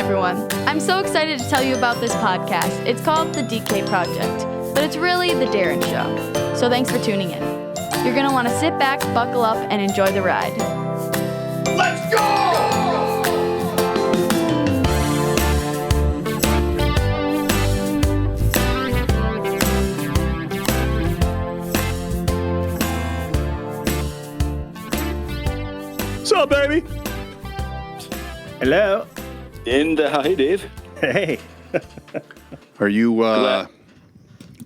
everyone. I'm so excited to tell you about this podcast. It's called the DK Project, but it's really the Darren Show. So thanks for tuning in. You're going to want to sit back, buckle up, and enjoy the ride. Let's go! What's up, baby? Hello. And hey, Dave. Hey. Are you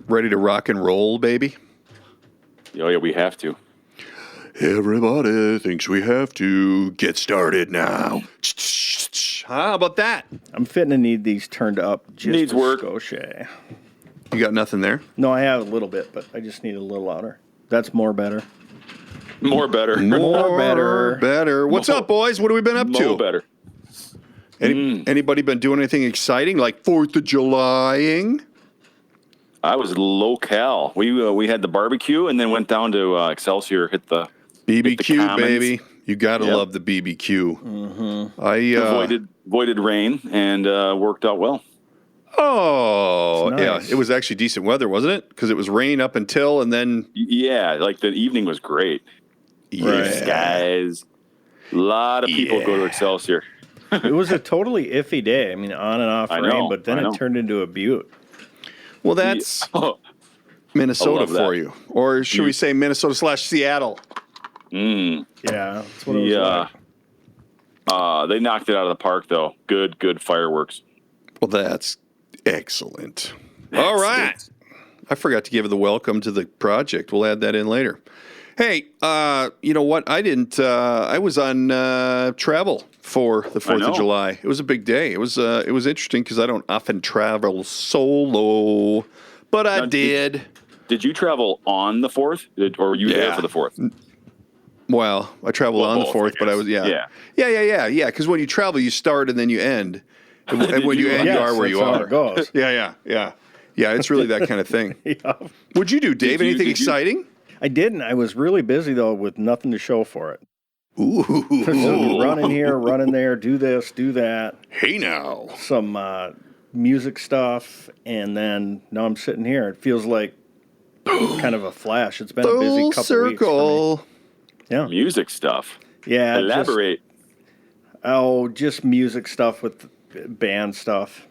ready to rock and roll, baby? Oh, yeah, we have to. Everybody thinks we have to get started now. How about that? I'm fitting to need these turned up just Needs work. Scotche. You got nothing there? No, I have a little bit, but I just need a little louder. That's more better. More better. More better. Better. What's up, boys? What have we been up to? More better. Anybody been doing anything exciting, like 4th of July-ing? I was low-cal. We had the barbecue and then went down to Excelsior, hit the BBQ, Commons. baby. You got to love the BBQ. Mm-hmm. Avoided rain and worked out well. Oh, Nice. yeah. It was actually decent weather, wasn't it? Because it was rain up until, and then... Yeah, like the evening was great. Blue skies. A lot of people go to Excelsior. It was a totally iffy day. I mean, on and off rain, know, but then I know. it turned into a butte. Well, that's Oh, Minnesota I love for that. you. Or should we say Minnesota/Seattle? Yeah, that's what it was like. They knocked it out of the park, though. Good fireworks. Well, that's excellent. All right. I forgot to give the welcome to the project. We'll add that in later. Hey, you know what? I didn't. I was on travel for the 4th of July. It was a big day. It was interesting because I don't often travel solo, but I did. Did you travel on the 4th, or were you there for the 4th? Well, I traveled on the both, 4th, I but I guess. was Yeah. Because when you travel, you start and then you end, and when you end, you are where you that's how are. it goes. Yeah. It's really that kind of thing. Yeah. What'd you do, Dave? Did you- Anything did you- exciting? I didn't. I was really busy, though, with nothing to show for it. Ooh. Running here, running there, do this, do that. Hey now. Some music stuff, and then now I'm sitting here. It feels like kind of a flash. It's been a busy Full couple circle. weeks for me. Yeah, Music stuff. yeah. Elaborate. Just music stuff with band stuff.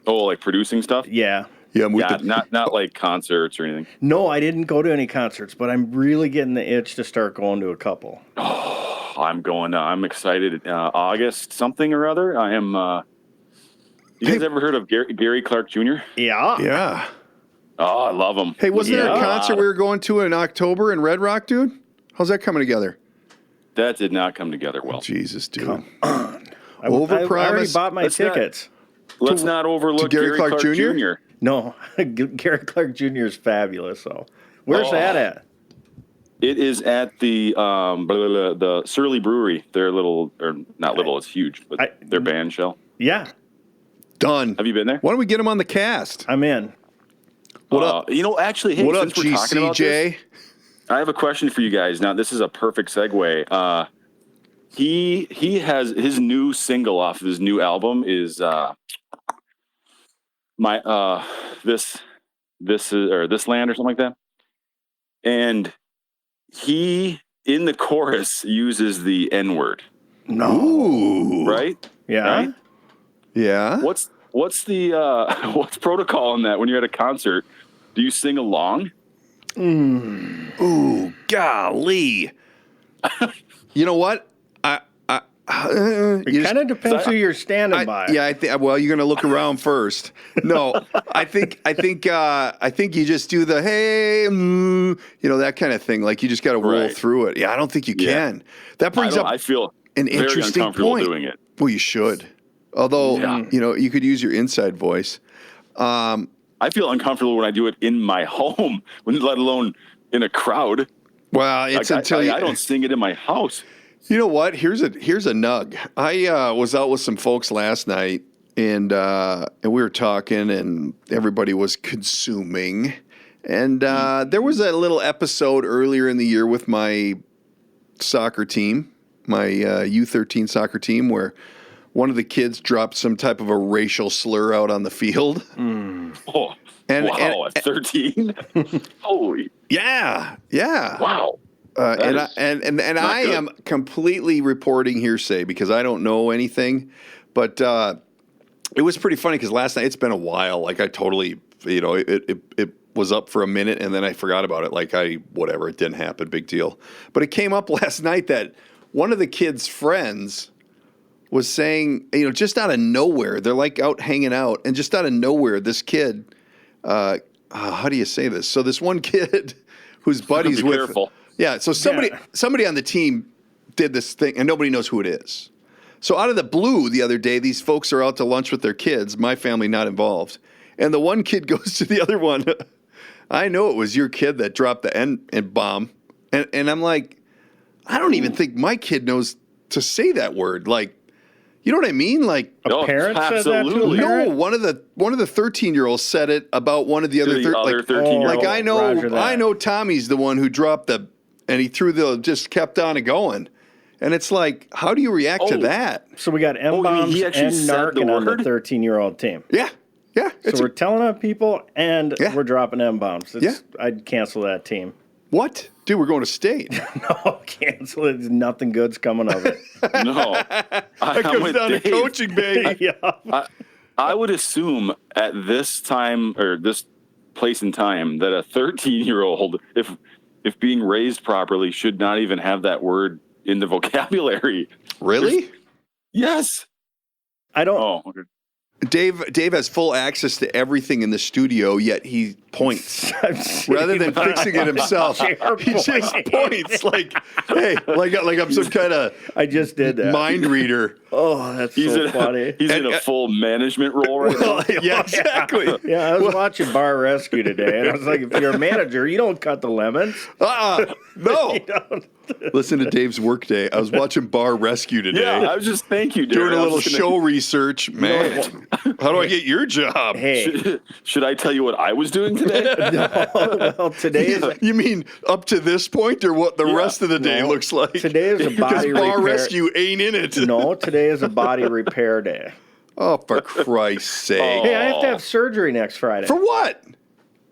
Oh, like producing stuff? Yeah. Yeah, I'm with Yeah, the, not like concerts or anything. No, I didn't go to any concerts, but I'm really getting the itch to start going to a couple. I'm going. I'm excited. August something or other. I am. You guys ever heard of Gary Clark Jr.? Yeah. yeah. Oh, I love him. Hey, wasn't there a Yeah. concert we were going to in October in Red Rock, dude? How's that coming together? That did not come together well. Jesus, dude. I Overpromise. already bought my Let's not- tickets. Let's not overlook Gary Clark Jr.? No, Gary Clark Jr. is fabulous. So, where's that at? It is at the the Surly Brewery. They're little, or not little. It's huge, but their band shell. Yeah, Done. Have you been there? Why don't we get him on the cast? I'm in. What up? You know, actually, hey, What up, since we're talking about this, GCJ? I have a question for you guys. Now, this is a perfect segue. He has his new single off of his new album is this land or something like that, and he in the chorus uses the N-word. Ooh. Right? Yeah. Right? Yeah. What's the what's protocol on that when you're at a concert? Do you sing along? Ooh, golly. You know what? It kind of depends who you're standing by. Well, you're going to look around first. No, I think you just do the hey, that kind of thing. Like you just got to roll through it. Yeah, I don't think you can. That brings up I feel an very interesting uncomfortable point. doing it. Well, you should. Although, you could use your inside voice. I feel uncomfortable when I do it in my home, let alone in a crowd. Well, it's Like, until I don't sing it in my house. You know what? Here's a nug. I was out with some folks last night, and we were talking, and everybody was consuming. And there was a little episode earlier in the year with my soccer team, my U13 soccer team, where one of the kids dropped some type of a racial slur out on the field. Oh, wow, at 13? Holy. Yeah. Wow. And That I good. am completely reporting hearsay because I don't know anything, but it was pretty funny because last night, it's been a while. Like I totally, it was up for a minute and then I forgot about it. Like whatever, it didn't happen, big deal. But it came up last night that one of the kids' friends was saying, just out of nowhere, they're like out hanging out, and just out of nowhere, this kid, how do you say this? So this one kid whose buddies Be with, careful. yeah. So somebody on the team did this thing, and nobody knows who it is. So out of the blue, the other day, these folks are out to lunch with their kids. My family not involved, and the one kid goes to the other one. I know it was your kid that dropped the N-bomb, and I'm like, I don't even think my kid knows to say that word. Like, you know what I mean? Like A parent said that to a absolutely. parent? no, one of the 13-year-olds said it about one of the other The other 13-year-old. like Roger that. I know Tommy's the one who dropped and he just kept on and going. And it's like, how do you react to Oh. that? So we got M-bombs he actually and said the narking on the word? 13-year-old team. Yeah. So we're telling on people and Yeah. we're dropping M-bombs. Yeah. I'd cancel that team. What? Dude, we're going to state. No, cancel it. Nothing good's coming of it. No. That I'm comes with down to Dave. coaching, baby. Yeah. I would assume at this time or this place in time that a 13-year-old, if being raised properly, should not even have that word in the vocabulary. Really? Yes. I don't. Oh, okay. Dave has full access to everything in the studio, yet he points. Rather than fixing it himself, he just points like, hey, like I'm some kind of I just did that. mind reader. Oh, that's so funny. He's in a full management role right now. Yeah, exactly. Yeah, I was watching Bar Rescue today, and I was like, if you're a manager, you don't cut the lemons. No. You don't. Listen to Dave's workday. I was watching Bar Rescue today. Yeah, I was just thank you, Darren. doing a I little was gonna- show research. Man, how do I get your job? Hey, Should I tell you what I was doing today? well, today is You mean up to this point, or what the Yeah. rest of the day No, looks like? today is a Because body Bar repair. Rescue ain't in it. No, today is a body repair day. Oh, for Christ's sake. Hey, I have to have surgery next Friday. For what?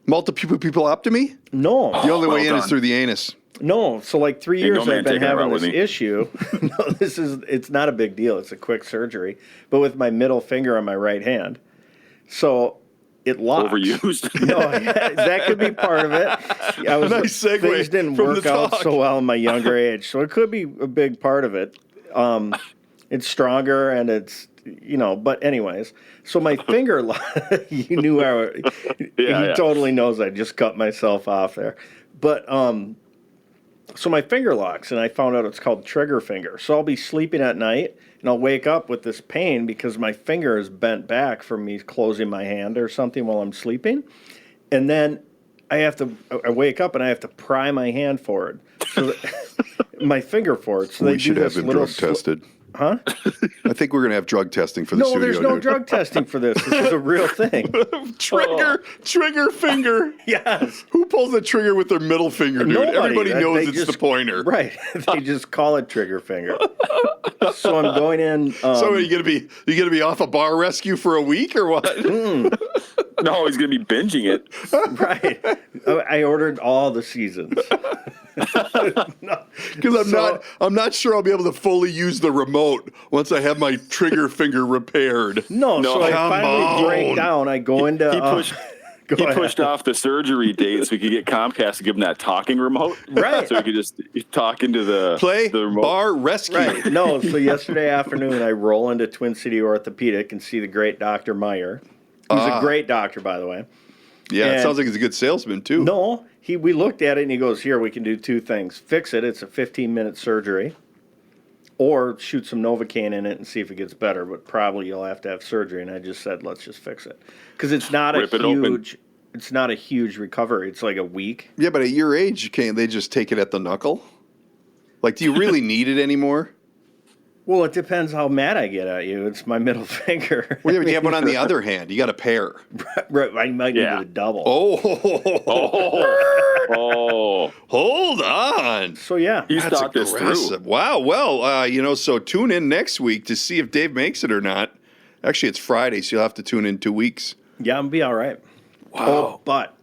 Multiple-pupillotomy? No, The only way in is done. through the anus. no. So like 3 Ain't no years man I've been taking it having out with this me. issue. No, it's not a big deal. It's a quick surgery, but with my middle finger on my right hand, so it locks. Overused. No, yeah, that could be part of it. I was, Nice segue things didn't from work the out talk. so well in my younger age, so it could be a big part of it. It's stronger and it's but anyways, so my finger, you knew how. He totally knows I just cut myself off there, but so my finger locks, and I found out it's called trigger finger. So I'll be sleeping at night, and I'll wake up with this pain because my finger is bent back from me closing my hand or something while I'm sleeping. And then I wake up and I have to pry my hand forward. So my finger forward. So We should have him drug tested. Huh? I think we're going to have drug testing for the No, studio. there's no dude. drug testing for this. This is a real thing. Trigger finger. Yes. Who pulls the trigger with their middle finger, dude? Nobody. Everybody knows They it's the just- pointer. Right. They just call it trigger finger. So I'm going in. So are you gonna be off a Bar Rescue for a week or what? No, he's going to be binging it. Right. I ordered all the seasons. Because I'm not sure I'll be able to fully use the remote once I have my trigger finger repaired. No, No, so I come finally break on. down. I go into. He pushed. Go He ahead. pushed off the surgery date so we could get Comcast to give him that talking remote. Right. So we could just talk into the Play the remote. Bar Rescue. Right. No, so yesterday afternoon I roll into Twin City Orthopedic and see the great Dr. Meyer. He's a great doctor, by the way. Yeah, it And- sounds like he's a good salesman too. No, we looked at it and he goes, here, we can do two things. Fix it. It's a 15-minute surgery. Or shoot some Novocaine in it and see if it gets better. But probably you'll have to have surgery. And I just said, let's just fix it. Because it's not Rip it open. it's not a huge recovery. It's like a week. Yeah, but at your age, can't they just take it at the knuckle? Like, do you really need it anymore? Well, it depends how mad I get at you. It's my middle finger. Well, you have one on the other hand. You got a pair. Right, I might need a double. Oh, hold on. So, yeah. He's That's thought this aggressive. through. Wow. Well, so tune in next week to see if Dave makes it or not. Actually, it's Friday, so you'll have to tune in 2 weeks. Yeah, I'm be all right. Wow. Oh, but,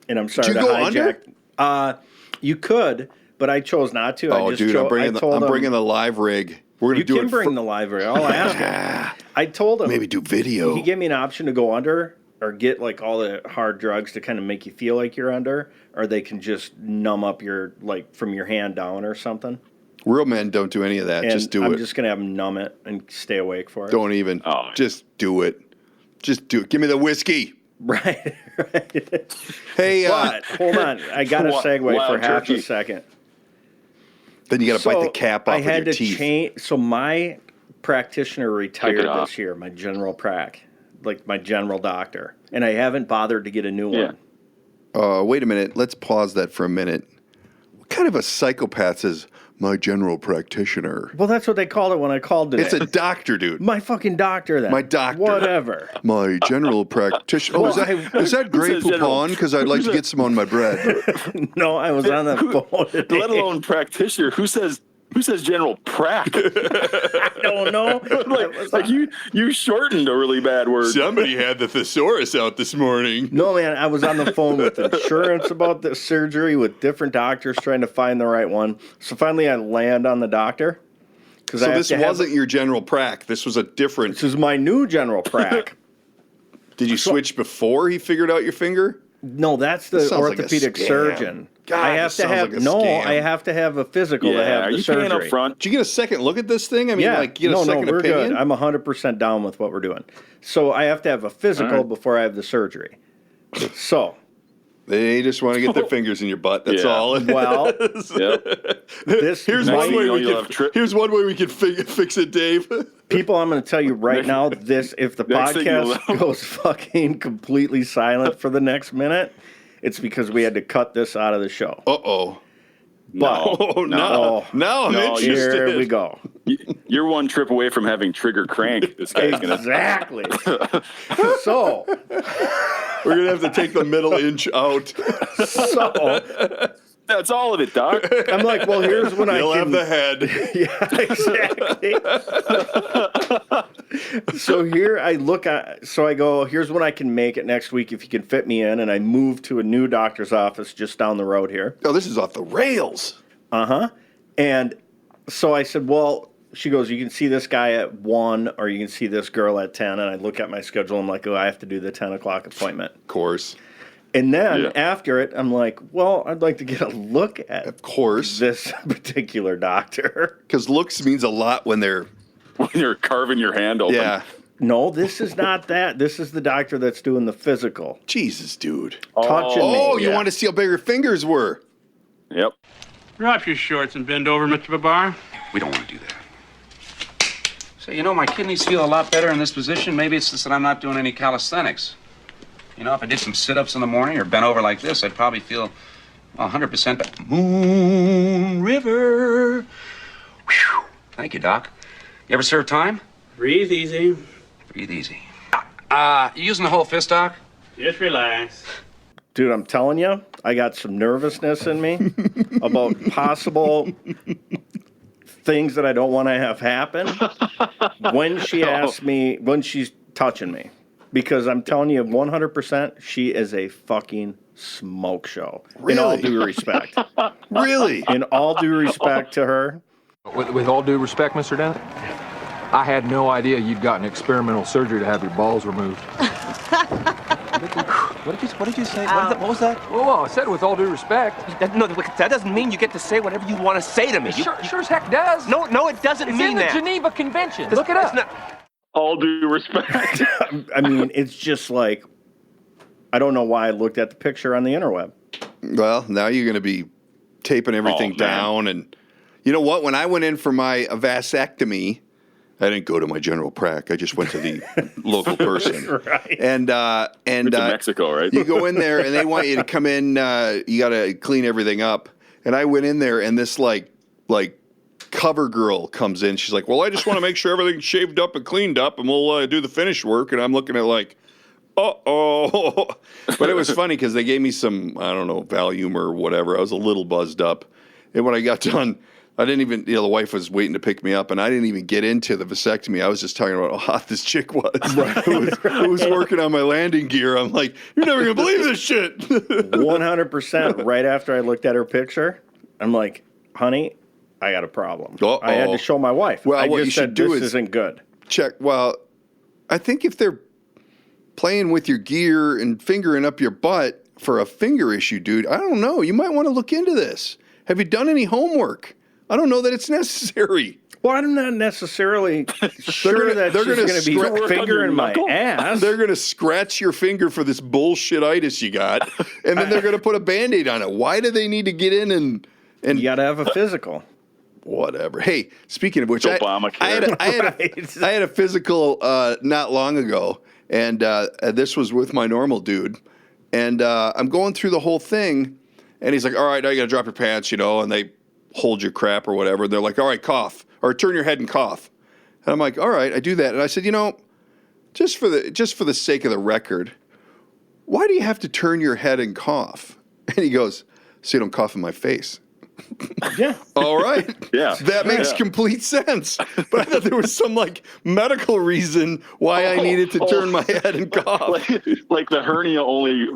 and I'm sorry Did to you go hijack. under? You could, but I chose not to. Oh, dude, I'm bringing the live rig. We're gonna You do can it. bring the live rig. I'll ask him. I told him. Maybe do video. He gave me an option to go under or get like all the hard drugs to kind of make you feel like you're under, or they can just numb up your, like, from your hand down or something. Real men don't do any of that. And Just do it. I'm just going to have them numb it and stay awake for it. Don't even. Oh. Just do it. Just do it. Give me the whiskey. Right. Hey, But, hold on. I got to segue Wild for half turkey. a second. then you got to bite the cap off I with had your to teeth. change. So my practitioner retired Take it off. this year, my general prac, like my general doctor. And I haven't bothered to get a new Yeah. one. Wait a minute. Let's pause that for a minute. What kind of a psychopath says, my general practitioner? Well, that's what they called it when I called today. It's a doctor, dude. My fucking doctor then. My doctor. Whatever. My general practitioner. Oh, Well, is that Grey says general? Poupon? Because I'd like to get some on my bread. No, I was on the phone today. Let alone practitioner. Who says general prac? I don't know. like you shortened a really bad word. Somebody had the thesaurus out this morning. No, man, I was on the phone with insurance about the surgery with different doctors trying to find the right one. So finally I land on the doctor. So this wasn't your general prac. This was a different. This is my new general prac. Did you switch before he figured out your finger? No, that's the Sounds like a orthopedic scam. surgeon. God, I have this to sounds have like a scam. I have to have a physical to Yeah, have are the you surgery. paying up front? Did you get a second look at this thing? I mean, Yeah, get a no, second we're opinion? good. I'm 100% down with what we're doing. So I have to have a physical before I have the surgery. So, They just want to get their fingers in your butt. That's Yeah. all. well, Yep. this Here's Next one thing way you know, we you'll can. have Here's one way we can fix it, Dave. people, I'm going to tell you right now, if the Next thing you'll podcast goes fucking completely silent for the next minute, it's because we had to cut this out of the show. Uh-oh. But Oh, no. Now I'm No, interested. here we go. You're one trip away from having trigger crank. This guy's gonna. Exactly. So, We're going to have to take the middle inch out. That's all of it, Doc. I'm like, well, here's when You'll I have can. the head. Yeah, exactly. So here I look at, so I go, here's when I can make it next week if you can fit me in. And I move to a new doctor's office just down the road here. Oh, this is off the rails. And so I said, well, she goes, you can see this guy at 1 or you can see this girl at 10. And I look at my schedule. I'm like, oh, I have to do the 10 o'clock appointment. Of course. And then Yeah. after it, I'm like, well, I'd like to get a look at Of course. this particular doctor. Because looks means a lot when they're. When you're carving your hand open. Yeah. No, this is not that. This is the doctor that's doing the physical. Jesus, dude. Touching Oh, me. you want to see how big your fingers were? Yep. Drop your shorts and bend over, Mr. Babar. We don't want to do that. So, my kidneys feel a lot better in this position. Maybe it's just that I'm not doing any calisthenics. If I did some sit-ups in the morning or bent over like this, I'd probably feel 100% better. Moon River. Whew. Thank you, Doc. You ever serve time? Breathe easy. Breathe easy. You using the whole fist, Doc? Just relax. Dude, I'm telling you, I got some nervousness in me about possible things that I don't want to have happen when she asks me, when she's touching me. Because I'm telling you, 100%, she is a fucking smoke show. In all Really? due respect. Really? In all due respect to her. With all due respect, Mr. Dennett, I had no idea you'd gotten experimental surgery to have your balls removed. What did you say? What was that? Well, I said with all due respect. That doesn't mean you get to say whatever you want to say to me. Sure as heck does. No, it doesn't It's mean in the that. Geneva Convention. Look it It's up. not- All due respect. I mean, it's just like, I don't know why I looked at the picture on the interweb. Well, now you're going to be taping everything man. down. And you know what? When I went in for my vasectomy, I didn't go to my general prac. I just went to the local person. Right. And to Mexico, right? you go in there and they want you to come in. You got to clean everything up. And I went in there and this like cover girl comes in. She's like, well, I just want to make sure everything's shaved up and cleaned up, and we'll do the finish work. And I'm looking at like, uh-oh. But it was funny because they gave me some, I don't know, Valium or whatever. I was a little buzzed up. And when I got done, I didn't even, the wife was waiting to pick me up, and I didn't even get into the vasectomy. I was just talking about how hot this chick was. Who was working on my landing gear. I'm like, you're never going to believe this shit. 100%. Right after I looked at her picture, I'm like, honey, I got a problem. Uh-oh. I had to show my wife. Well, I what just you said, should do this is isn't good. check. Well, I think if they're playing with your gear and fingering up your butt for a finger issue, dude, I don't know. You might want to look into this. Have you done any homework? I don't know that it's necessary. Well, I'm not necessarily sure that she's going to be fingering my ass. They're going to scratch your finger for this bullshit-itis you got, and then they're going to put a Band-Aid on it. Why do they need to get in and you got to have a physical. Whatever. Hey, speaking of which, I had a physical not long ago, and this was with my normal dude, and I'm going through the whole thing, and he's like, all right, now you got to drop your pants, and they hold your crap or whatever. They're like, all right, cough, or turn your head and cough. And I'm like, all right, I do that. And I said, just for the sake of the record, why do you have to turn your head and cough? And he goes, so you don't cough in my face. Yeah. All right. Yeah. That makes complete sense. But I thought there was some medical reason why I needed to turn my head and cough. Like the hernia only.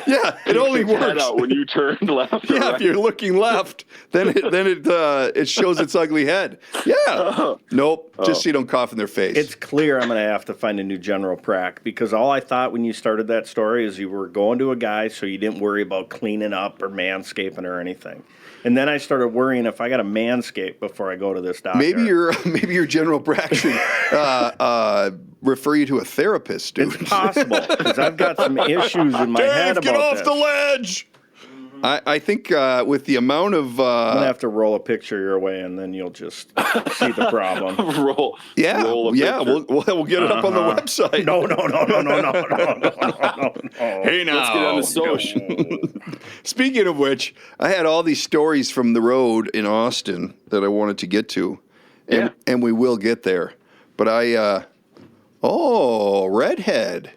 Yeah, it only works out when you turn left. Yeah, right. if you're looking left, then it shows its ugly head. Yeah. Nope. Just so you don't cough in their face. It's clear I'm going to have to find a new general prac, because all I thought when you started that story is you were going to a guy so you didn't worry about cleaning up or manscaping or anything. And then I started worrying if I got a manscape before I go to this doctor. Maybe your general prac should refer you to a therapist, dude. It's possible, because I've got some issues in my head about get off this. the ledge. I think with the amount of I'm gonna have to roll a picture your way, and then you'll just see the problem. roll a picture. We'll get it up on the website. No. Hey, now let's get on the social. Speaking of which, I had all these stories from the road in Austin that I wanted to get to, and we will get there. But redhead,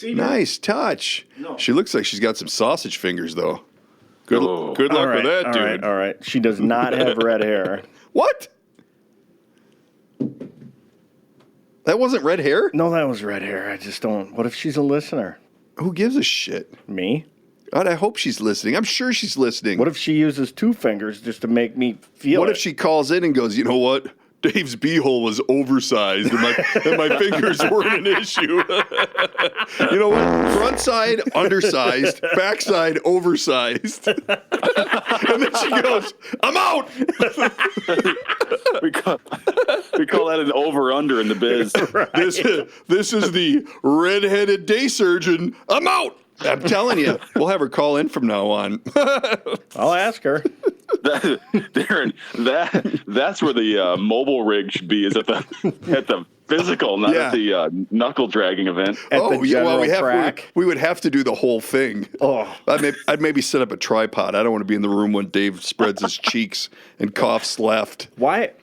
nice touch. No. She looks like she's got some sausage fingers, though. Good luck with that, dude. All right. She does not have red hair. What? That wasn't red hair? No, that was red hair. I just don't. What if she's a listener? Who gives a shit? Me? God, I hope she's listening. I'm sure she's listening. What if she uses two fingers just to make me feel What if she calls in and goes, you know what? Dave's beehole was oversized and my fingers weren't an issue. You know what? Front side, undersized. Back side, oversized. And then she goes, I'm out. we call that an over-under in the biz. Right. This is the redheaded day surgeon. I'm out. I'm telling you, we'll have her call in from now on. I'll ask her. Darren, that's where the mobile rig should be, is at the physical, not at the knuckle dragging event. We would have to do the whole thing. Oh, I'd maybe set up a tripod. I don't want to be in the room when Dave spreads his cheeks and coughs left. Why?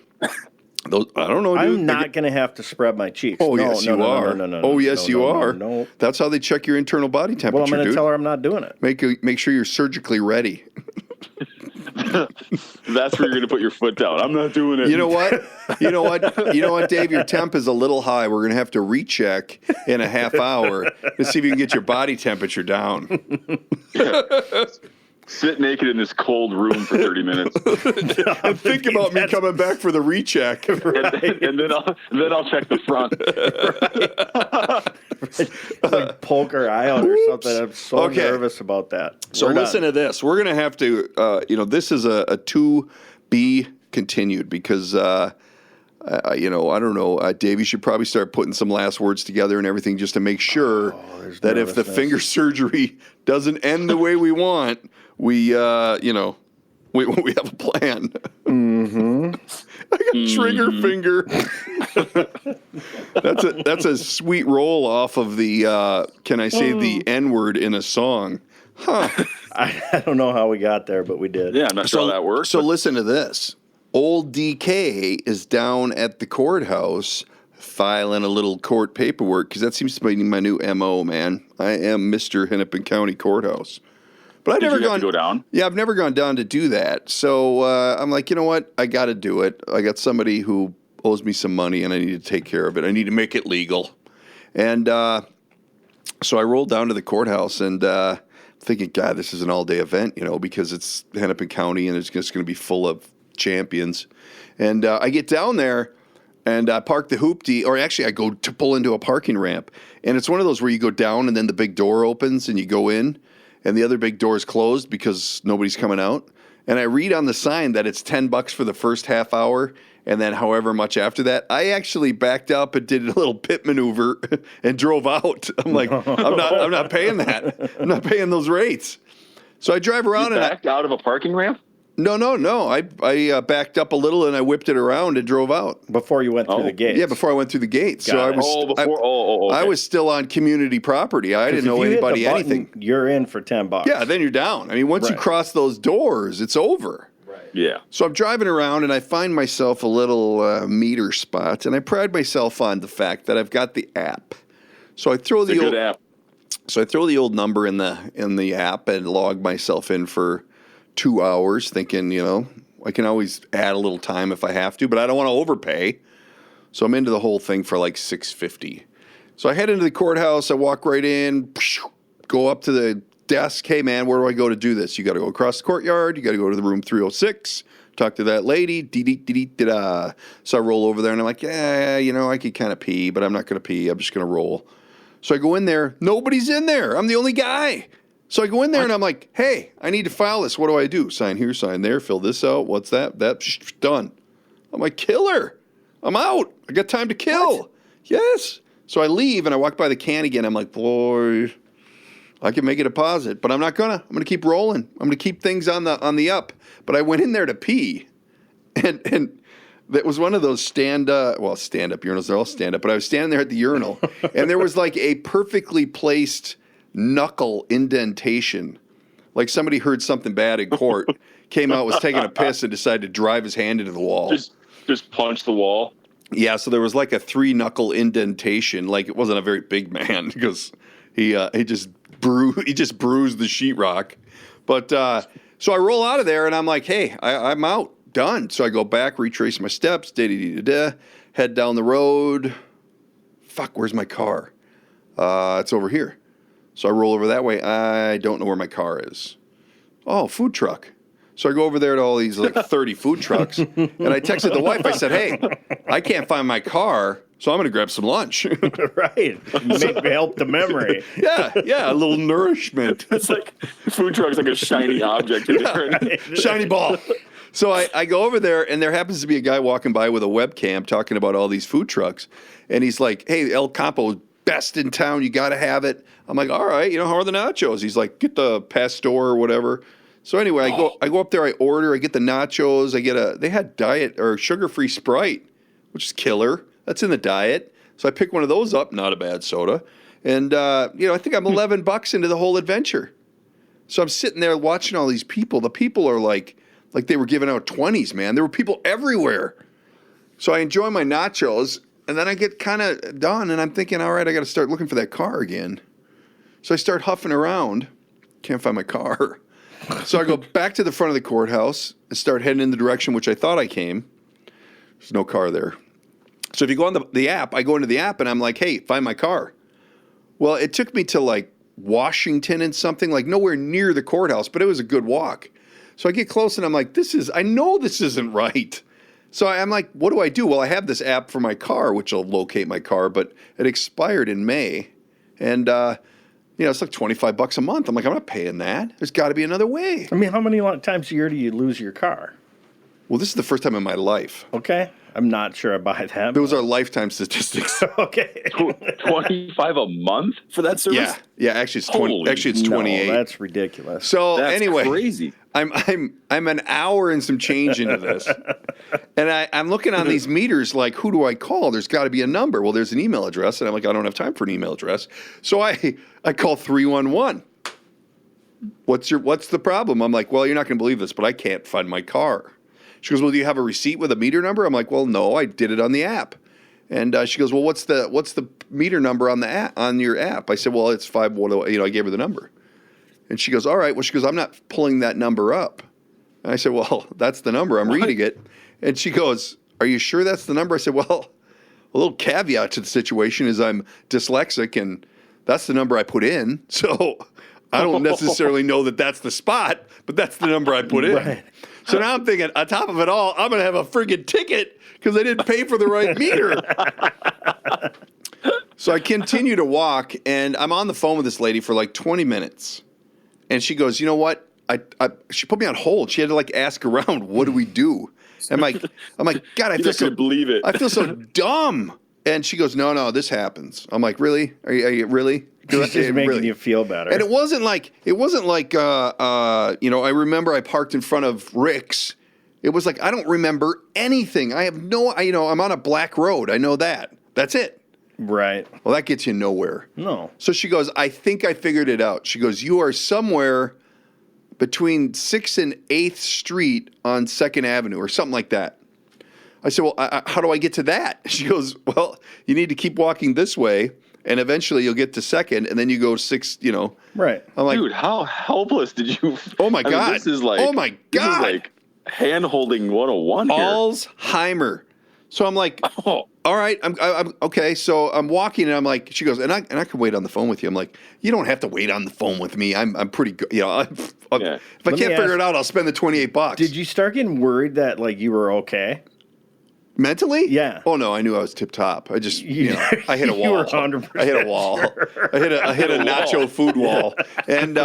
I don't know, dude. I'm not going to have to spread my cheeks. Oh, yes, you are. Oh, yes, you are. No. That's how they check your internal body temperature, Well, I'm going to tell her I'm not doing it. Make sure you're surgically ready. That's where you're going to put your foot down. I'm not doing it. You know what, Dave? Your temp is a little high. We're going to have to recheck in a half hour to see if you can get your body temperature down. Sit naked in this cold room for 30 minutes. And think about me coming back for the recheck. Right. And then I'll check the front. Right. Like poke her eye out or something. I'm so nervous about that. So listen to this. We're going to have to, this is a to be continued because, I don't know, Dave, you should probably start putting some last words together and everything just to make sure that if the finger surgery doesn't end the way we want, we have a plan. Mm-hmm. I got trigger finger. That's a sweet roll off of the, can I say the N-word in a song? Huh. I don't know how we got there, but we did. Yeah, I'm not sure how that works. So listen to this. old DK is down at the courthouse filing a little court paperwork because that seems to be my new MO, man. I am Mr. Hennepin County Courthouse. But I've never gone to go down. Yeah, I've never gone down to do that. So I'm like, you know what? I got to do it. I got somebody who owes me some money, and I need to take care of it. I need to make it legal. And so I rolled down to the courthouse, and thinking, God, this is an all-day event, because it's Hennepin County, and it's just going to be full of champions. And I get down there, and I park the hoopty, or actually I go to pull into a parking ramp. And it's one of those where you go down, and then the big door opens, and you go in, and the other big door is closed because nobody's coming out. And I read on the sign that it's $10 for the first half hour, and then however much after that. I actually backed up and did a little pit maneuver and drove out. I'm like, I'm not paying that. I'm not paying those rates. So I drive around and backed out of a parking ramp. No. I backed up a little and I whipped it around and drove out before you went through the gate. Yeah, before I went through the gate. So I was. Okay. I was still on community property. I didn't know anybody anything. You're in for $10. Yeah, then you're down. I mean, once you cross those doors, it's over. Right. Yeah. So I'm driving around and I find myself a little meter spot, and I pride myself on the fact that I've got the app. So I throw the old app. So I throw the old number in the app and log myself in for 2 hours, thinking, I can always add a little time if I have to, but I don't want to overpay. So I'm into the whole thing for like $6.50. So I head into the courthouse. I walk right in, go up to the desk. Hey, man, where do I go to do this? You got to go across the courtyard. You got to go to the room 306. Talk to that lady. Dee-dee-dee-dee-da. So I roll over there, and I'm like, I could kind of pee, but I'm not going to pee. I'm just going to roll. So I go in there. Nobody's in there. I'm the only guy. So I go in there and I'm like, hey, I need to file this. What do I do? Sign here, sign there, fill this out. What's that? That's done. I'm like, killer. I'm out. I got time to kill. What? Yes. So I leave and I walk by the can again. I'm like, boy, I can make a deposit, but I'm not gonna. I'm gonna keep rolling. I'm gonna keep things on the up. But I went in there to pee, and that was one of those stand-up urinals. They're all stand-up, but I was standing there at the urinal, and there was like a perfectly placed knuckle indentation, like somebody heard something bad in court, came out, was taking a piss, and decided to drive his hand into the wall. Just punch the wall. Yeah, so there was like a 3-knuckle indentation. Like it wasn't a very big man because he just bruised the sheetrock. But so I roll out of there and I'm like, hey, I'm out, done. So I go back, retrace my steps, head down the road. Fuck, where's my car? It's over here. So I roll over that way. I don't know where my car is. Oh, food truck. So I go over there to all these like 30 food trucks, and I texted the wife. I said, hey, I can't find my car, so I'm going to grab some lunch. Right. Help the memory. Yeah, a little nourishment. It's like food truck's like a shiny object. Right. Shiny ball. So I go over there, and there happens to be a guy walking by with a webcam talking about all these food trucks. And he's like, hey, El Campo, best in town. You got to have it. I'm like, all right, how are the nachos? He's like, get the pastor or whatever. So anyway, I go up there, I order, I get the nachos, they had diet or sugar-free Sprite, which is killer. That's in the diet. So I pick one of those up, not a bad soda. And, I think I'm $11 into the whole adventure. So I'm sitting there watching all these people. The people are like they were giving out 20s, man. There were people everywhere. So I enjoy my nachos, and then I get kind of done, and I'm thinking, all right, I got to start looking for that car again. So I start huffing around. Can't find my car. So I go back to the front of the courthouse and start heading in the direction which I thought I came. There's no car there. So if you go on the app, I go into the app and I'm like, hey, find my car. Well, it took me to like Washington and something, like nowhere near the courthouse, but it was a good walk. So I get close and I'm like, I know this isn't right. So I'm like, what do I do? Well, I have this app for my car, which will locate my car, but it expired in May. And, it's like $25 a month. I'm like, I'm not paying that. There's got to be another way. I mean, how many times a year do you lose your car? Well, this is the first time in my life. Okay. I'm not sure I buy that. Those are lifetime statistics. Okay. 25 a month for that service? Yeah. Actually, it's 20. Actually, it's 28. No, that's ridiculous. So that's anyway, crazy. I'm an hour and some change into this, and I'm looking on these meters like, who do I call? There's got to be a number. Well, there's an email address, and I'm like, I don't have time for an email address, so I call 311. What's the problem? I'm like, well, you're not going to believe this, but I can't find my car. She goes, well, do you have a receipt with a meter number? I'm like, well, no, I did it on the app. And she goes, well, what's the meter number on the app, on your app? I said, well, it's 510. I gave her the number. And she goes, all right. Well, she goes, I'm not pulling that number up. And I said, well, that's the number. I'm reading it. And she goes, are you sure that's the number? I said, well, a little caveat to the situation is I'm dyslexic, and that's the number I put in. So I don't necessarily know that that's the spot, but that's the number I put in. Right. So now I'm thinking, on top of it all, I'm going to have a friggin' ticket because I didn't pay for the right meter. So I continue to walk, and I'm on the phone with this lady for like 20 minutes. And she goes, you know what? She put me on hold. She had to like ask around, what do we do? I'm like, God, I feel so believe it. I feel so dumb. And she goes, no, this happens. I'm like, really? Are you really? She's just making you feel better. And it wasn't like, I remember I parked in front of Rick's. It was like, I don't remember anything. I have I'm on a black road. I know that. That's it. Right. Well, that gets you nowhere. No. So she goes, I think I figured it out. She goes, you are somewhere between 6th and 8th Street on 2nd Avenue or something like that. I said, well, how do I get to that? She goes, well, you need to keep walking this way, and eventually you'll get to 2nd, and then you go 6th, Right. I'm like, dude, how helpless did you... Oh, my God. This is like... Oh, my God. This is like hand-holding 101 here. Alzheimer. So I'm like, all right, I'm okay. So I'm walking, and I'm like, she goes, and I can wait on the phone with you. I'm like, you don't have to wait on the phone with me. I'm pretty good. If I can't figure it out, I'll spend the $28. Did you start getting worried that like you were okay? Mentally? Yeah. Oh no, I knew I was tip top. I just, I hit a wall. You were 100% I hit a wall. Sure. I hit a nacho food wall. And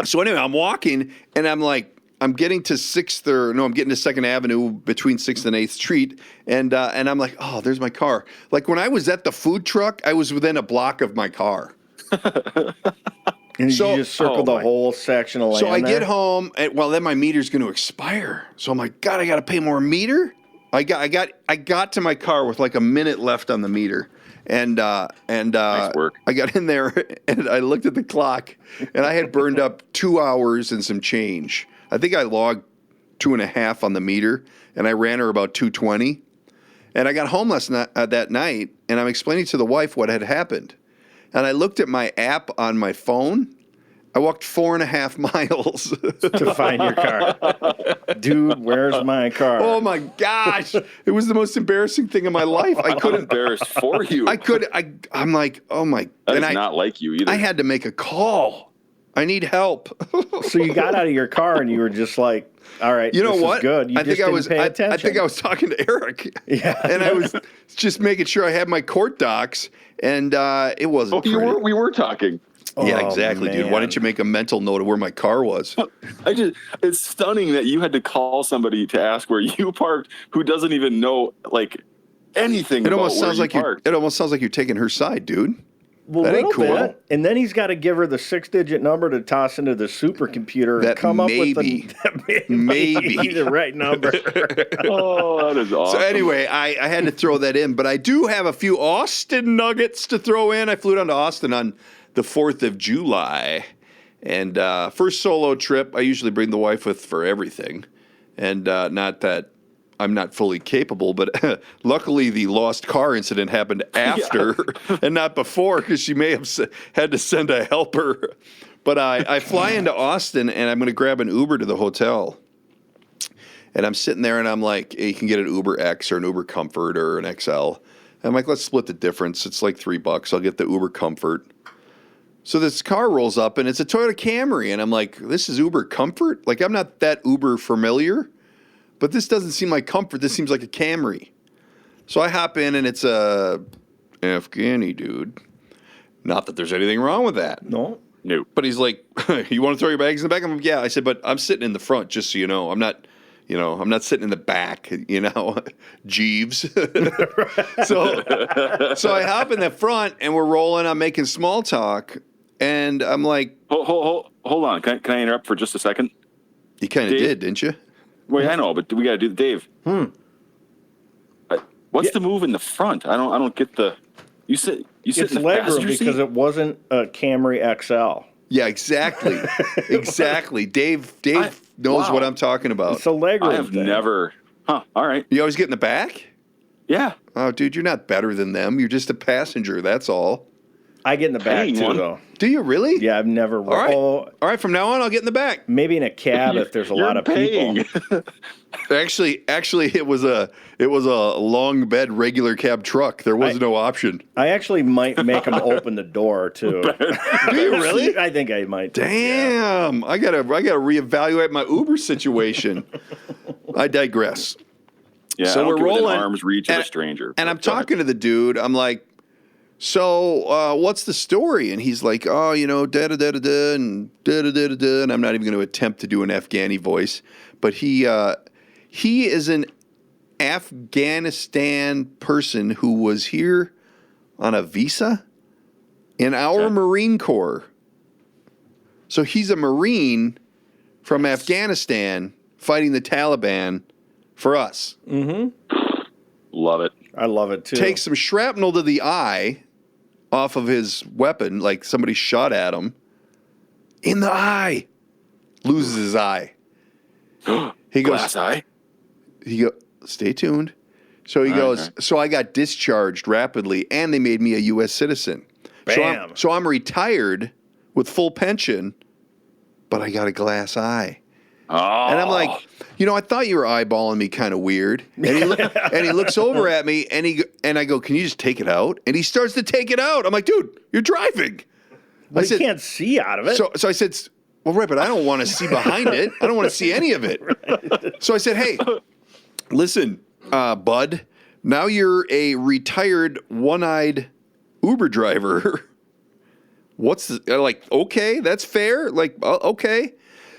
so anyway, I'm walking, and I'm like, I'm getting to 2nd Avenue between 6th and 8th Street, and I'm like, oh, there's my car. Like when I was at the food truck, I was within a block of my car. And so, you just circled the whole section of land. So I get home, and then my meter's going to expire. So I'm like, God, I got to pay more meter. I got to my car with like a minute left on the meter. And nice work. I got in there, and I looked at the clock, and I had burned up 2 hours and some change. I think I logged 2.5 on the meter, and I ran her about 220. And I got home that night, and I'm explaining to the wife what had happened. And I looked at my app on my phone. I walked 4.5 miles to find your car. Dude, where's my car? Oh my gosh! It was the most embarrassing thing in my life. I couldn't. I'm embarrassed for you. I'm like, oh my. That is not like you either. I had to make a call. I need help. So you got out of your car and you were just like, all right, you know this what? is good. You I think I was. pay attention. I think I was talking to Eric. Yeah, and I was just making sure I had my court docs, and it wasn't. Oh, we were talking. Yeah, exactly, dude. Why didn't you make a mental note of where my car was? It's stunning that you had to call somebody to ask where you parked who doesn't even know like anything about where you parked. It almost sounds like you're taking her side, dude. Well, that ain't cool. Bit. And then he's got to give her the 6-digit number to toss into the supercomputer and come up with the right number. Oh, that is awesome. So anyway, I had to throw that in, but I do have a few Austin nuggets to throw in. I flew down to Austin on the 4th of July, and first solo trip. I usually bring the wife with for everything, and not that I'm not fully capable, but luckily the lost car incident happened after and not before, because she may have had to send a helper. But I fly into Austin, and I'm going to grab an Uber to the hotel. And I'm sitting there, and I'm like, hey, you can get an Uber X or an Uber Comfort or an XL. And I'm like, let's split the difference. It's like $3. I'll get the Uber Comfort. So this car rolls up, and it's a Toyota Camry. And I'm like, this is Uber Comfort? Like, I'm not that Uber familiar. But this doesn't seem like Comfort. This seems like a Camry. So I hop in, and it's a Afghani dude. Not that there's anything wrong with that. No. But he's like, you want to throw your bags in the back? I'm like, yeah. I said, but I'm sitting in the front, just so you know. I'm not sitting in the back, Jeeves. So I hop in the front, and we're rolling. I'm making small talk, and I'm like, hold on. Can I interrupt for just a second? You kind of did, didn't you? Wait, I know, but we got to do Dave. What's the move in the front? I don't get the. You sit it's in the passenger seat because it wasn't a Camry XL. Yeah, exactly, exactly. Dave knows what I'm talking about. It's a legroom I have thing. never. Huh. All right. You always get in the back? Yeah. Oh, dude, you're not better than them. You're just a passenger. That's all. I get in the back Hang too, on. though. Do you really? Yeah, I've never. All right. Oh, All right. From now on, I'll get in the back. maybe in a cab if there's a lot of people. Actually, it was a long bed regular cab truck. There was no option. I actually might make them open the door too. Do you really? I think I might. Damn! I gotta reevaluate my Uber situation. I digress. Yeah. So I don't we're get within rolling. arm's reach of a stranger. And I'm talking to the dude. I'm like, so what's the story? And he's like, oh, da da da da da and da da da da da. And I'm not even going to attempt to do an Afghani voice, but he is an Afghanistan person who was here on a visa in our Marine Corps. So he's a Marine from Afghanistan fighting the Taliban for us. Love it. I love it too. Takes some shrapnel to the eye off of his weapon, like somebody shot at him in the eye. Loses his eye. He goes, Glass eye. stay tuned. So he goes, so I got discharged rapidly and they made me a U.S. citizen. Bam. So I'm retired with full pension, but I got a glass eye. Oh. And I'm like, I thought you were eyeballing me kind of weird. And he looks over at me and I go, can you just take it out? And he starts to take it out. I'm like, dude, you're driving. But you can't see out of it. So I said, well, right, but I don't want to see behind it. I don't want to see any of it. Right. So I said, hey, listen, bud, now you're a retired one-eyed Uber driver. Okay, that's fair. Okay.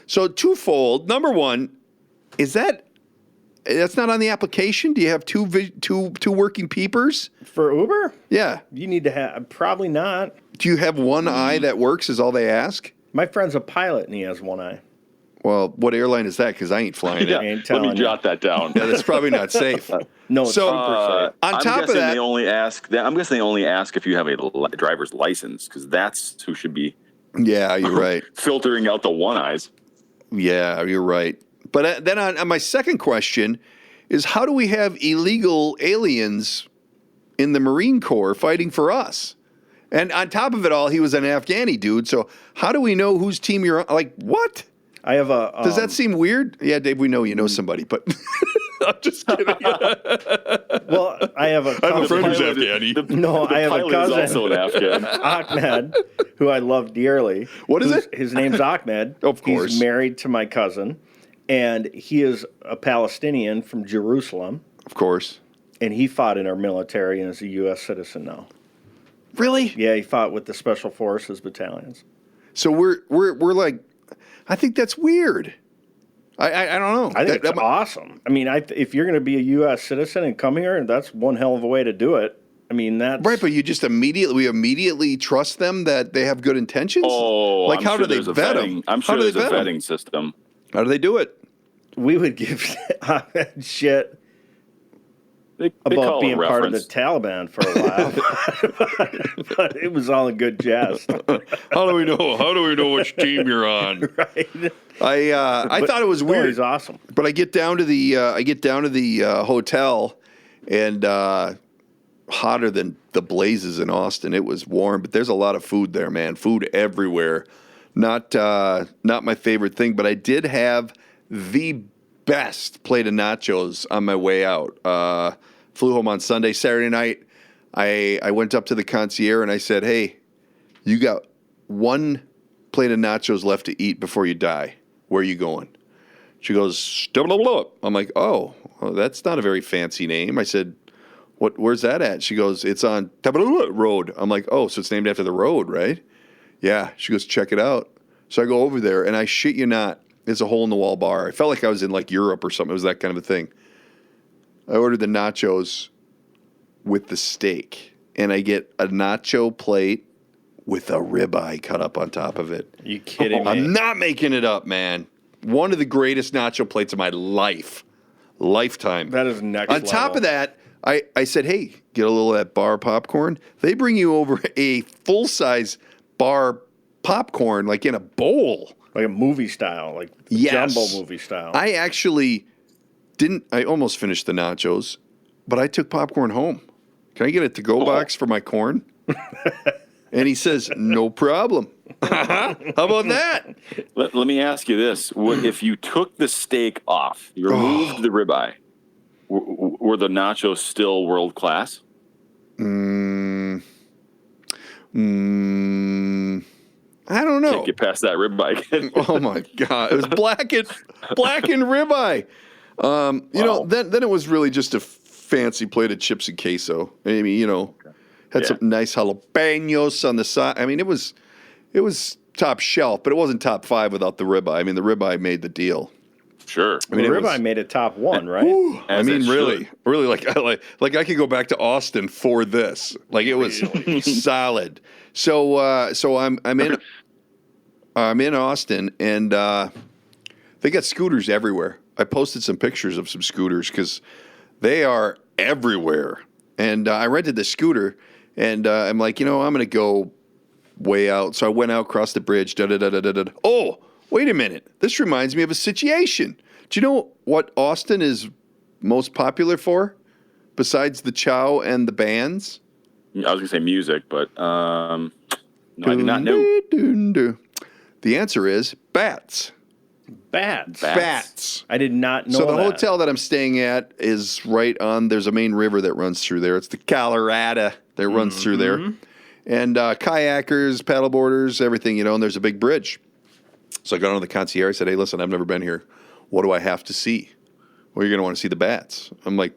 So twofold. Number one, that's not on the application? Do you have two working peepers? For Uber? Yeah. You need to have, probably not. Do you have one eye that works is all they ask? My friend's a pilot and he has one eye. Well, what airline is that? Because I ain't flying Yeah. it. Ain't Let telling me you. jot that down. Yeah, that's probably not safe. No, it's So, super safe. On I'm top of guessing that, they only ask. I'm guessing they only ask if you have a driver's license, because that's who should be yeah, you're right. filtering out the one eyes. Yeah, you're right. But then on my second question is, how do we have illegal aliens in the Marine Corps fighting for us? And on top of it all, he was an Afghani dude. So how do we know whose team you're on? Like, what? I have a. Does that seem weird? Yeah, Dave, we know you know somebody, but I'm just kidding. Well, I have a. I have a friend who's pilot- Afghani. No, I have a Pilot is cousin, also an Afghan. Ahmed, who I love dearly. What is it? His name's Ahmed. Of course. He's married to my cousin, and he is a Palestinian from Jerusalem, Of course. and he fought in our military and is a U.S. citizen now. Really? Yeah, he fought with the Special Forces battalions. So we're like, I think that's weird. I don't know. I think it's awesome. I mean, if you're going to be a U.S. citizen and come here, that's one hell of a way to do it. I mean, that's Right, but you just immediately trust them that they have good intentions? Oh, like I'm how sure do they there's a vet vetting. them? I'm sure how do there's they a vet 'em? vetting system. How do they do it? we would give Ahmed shit They about call being it part of the reference. Taliban for a while, but it was all a good jest. How do we know? How do we know which team you're on? Right? I thought it was No, weird. he's awesome. But I get down to the hotel, and hotter than the blazes in Austin. It was warm, but there's a lot of food there, man. Food everywhere. Not my favorite thing, but I did have the best plate of nachos on my way out. Flew home on Sunday. Saturday night, I went up to the concierge and I said, "Hey, you got one plate of nachos left to eat before you die. Where are you going?" She goes, blah, blah, blah. I'm like, oh, well, that's not a very fancy name. I said, where's that at? She goes, it's on Road. I'm like, oh, so it's named after the road, right? Yeah. She goes, check it out. So I go over there, and I shit you not, it's a hole-in-the-wall bar. I felt like I was in, like, Europe or something. It was that kind of a thing. I ordered the nachos with the steak, and I get a nacho plate with a ribeye cut up on top of it. You kidding me? I'm not making it up, man. One of the greatest nacho plates of my lifetime. That is next On level. top of that, I said, hey, get a little of that bar popcorn. They bring you over a full-size bar popcorn, like in a bowl. Like a movie style, like Yes. jumbo movie style. I actually didn't. I almost finished the nachos, but I took popcorn home. Can I get a to-go box for my corn? And he says, no problem. How about that? Let me ask you this. What, if you took the steak off, you removed the ribeye, were the nachos still world class? I don't know. Can't get past that ribeye. Oh my God. It was blackened ribeye. You know, then it was really just a fancy plate of chips and queso. I mean, you know, had some nice jalapenos on the side. I mean, it was top shelf, but it wasn't top 5 without the ribeye. I mean, the ribeye made the deal. Sure. I mean, ribeye made it top 1, right? I mean, really, like I could go back to Austin for this. Like it was solid. So I'm in Austin, and they got scooters everywhere. I posted some pictures of some scooters because they are everywhere. And I rented the scooter, and I'm like, you know, I'm gonna go way out. So I went out, crossed the bridge. Oh, wait a minute. This reminds me of a situation. Do you know what Austin is most popular for, besides the chow and the bands? I was going to say music, but no, I did not know. The answer is bats. Bats. I did not know So the that. hotel that I'm staying at is right on, there's a main river that runs through there. It's the Colorado that runs through there. And kayakers, paddleboarders, everything, you know, and there's a big bridge. So I got on the concierge. I said, hey, listen, I've never been here. What do I have to see? Well, you're going to want to see the bats. I'm like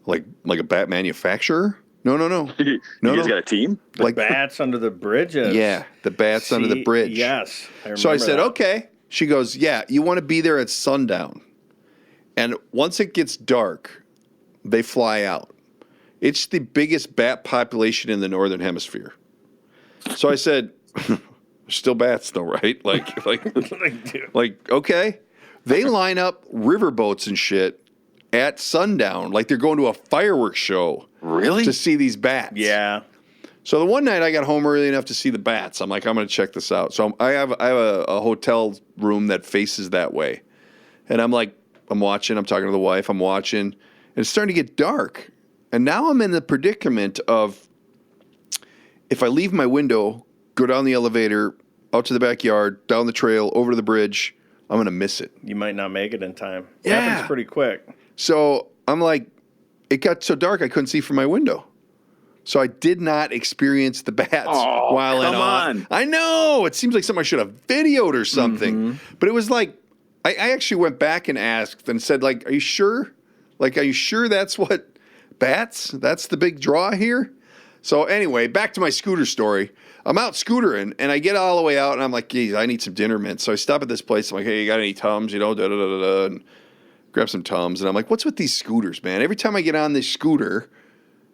a bat manufacturer? No. You guys got a team? Like bats under the bridges. Yeah, the bats under the bridge. Yes. So I said, okay. She goes, yeah, you want to be there at sundown. And once it gets dark, they fly out. It's the biggest bat population in the Northern Hemisphere. So I said, still bats though, right? Like, okay. They line up riverboats and shit at sundown, like they're going to a fireworks show. Really? To see these bats. Yeah. So the one night I got home early enough to see the bats. I'm like, I'm going to check this out. So I have a hotel room that faces that way. And I'm like, I'm watching, I'm talking to the wife, I'm watching, and it's starting to get dark. And now I'm in the predicament of, if I leave my window, go down the elevator, out to the backyard, down the trail, over to the bridge, I'm going to miss it. You might not make it in time. Yeah. Happens pretty quick. So I'm like, it got so dark I couldn't see from my window. So I did not experience the bats while in on. I know. It seems like something I should have videoed or something. But it was like, I actually went back and asked and said, like, are you sure? Like, are you sure that's what bats? That's the big draw here? So anyway, back to my scooter story. I'm out scootering, and I get all the way out, and I'm like, geez, I need some dinner mints. So I stop at this place. I'm like, hey, you got any Tums? You know, and grab some Tums. And I'm like, what's with these scooters, man? Every time I get on this scooter,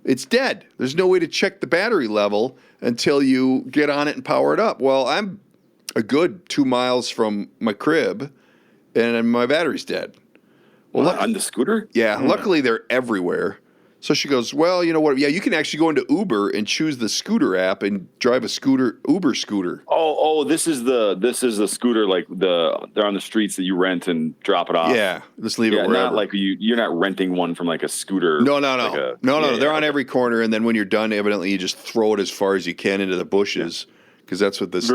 it's dead. There's no way to check the battery level until you get on it and power it up. Well, I'm a good 2 miles from my crib, and my battery's dead. Well, on the scooter? Yeah, luckily they're everywhere. So she goes, well, you know what? Yeah, you can actually go into Uber and choose the scooter app and drive a Uber scooter. Oh, this is the scooter, like they're on the streets that you rent and drop it off. Yeah, just leave it wherever. Not like you're not renting one from like a scooter. No. Like They're on every corner, and then when you're done, evidently you just throw it as far as you can into the bushes because that's what this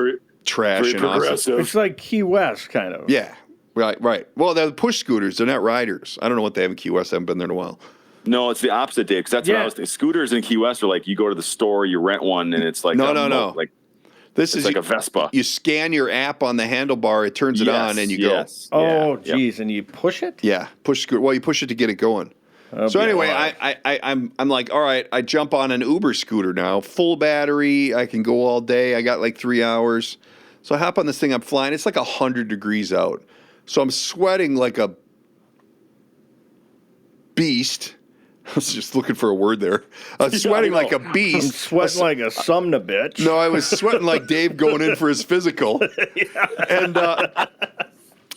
trash and awesome. It's like Key West, kind of. Yeah, right. Well, they're push scooters. They're not riders. I don't know what they have in Key West. I haven't been there in a while. No, it's the opposite, Dave, because that's what I was thinking. Scooters in Key West are like you go to the store, you rent one, and it's like no. Like this is like a Vespa. You scan your app on the handlebar, it turns it on, and you go. Oh, geez, and you push it? Yeah, push scooter. Well, you push it to get it going. So anyway, I'm like, all right, I jump on an Uber scooter now, full battery. I can go all day. I got like 3 hours. So I hop on this thing. I'm flying. It's like 100 degrees out. So I'm sweating like a beast. I was just looking for a word there. I was sweating like a beast. I'm sweating like a sumna bitch. No, I was sweating like Dave going in for his physical.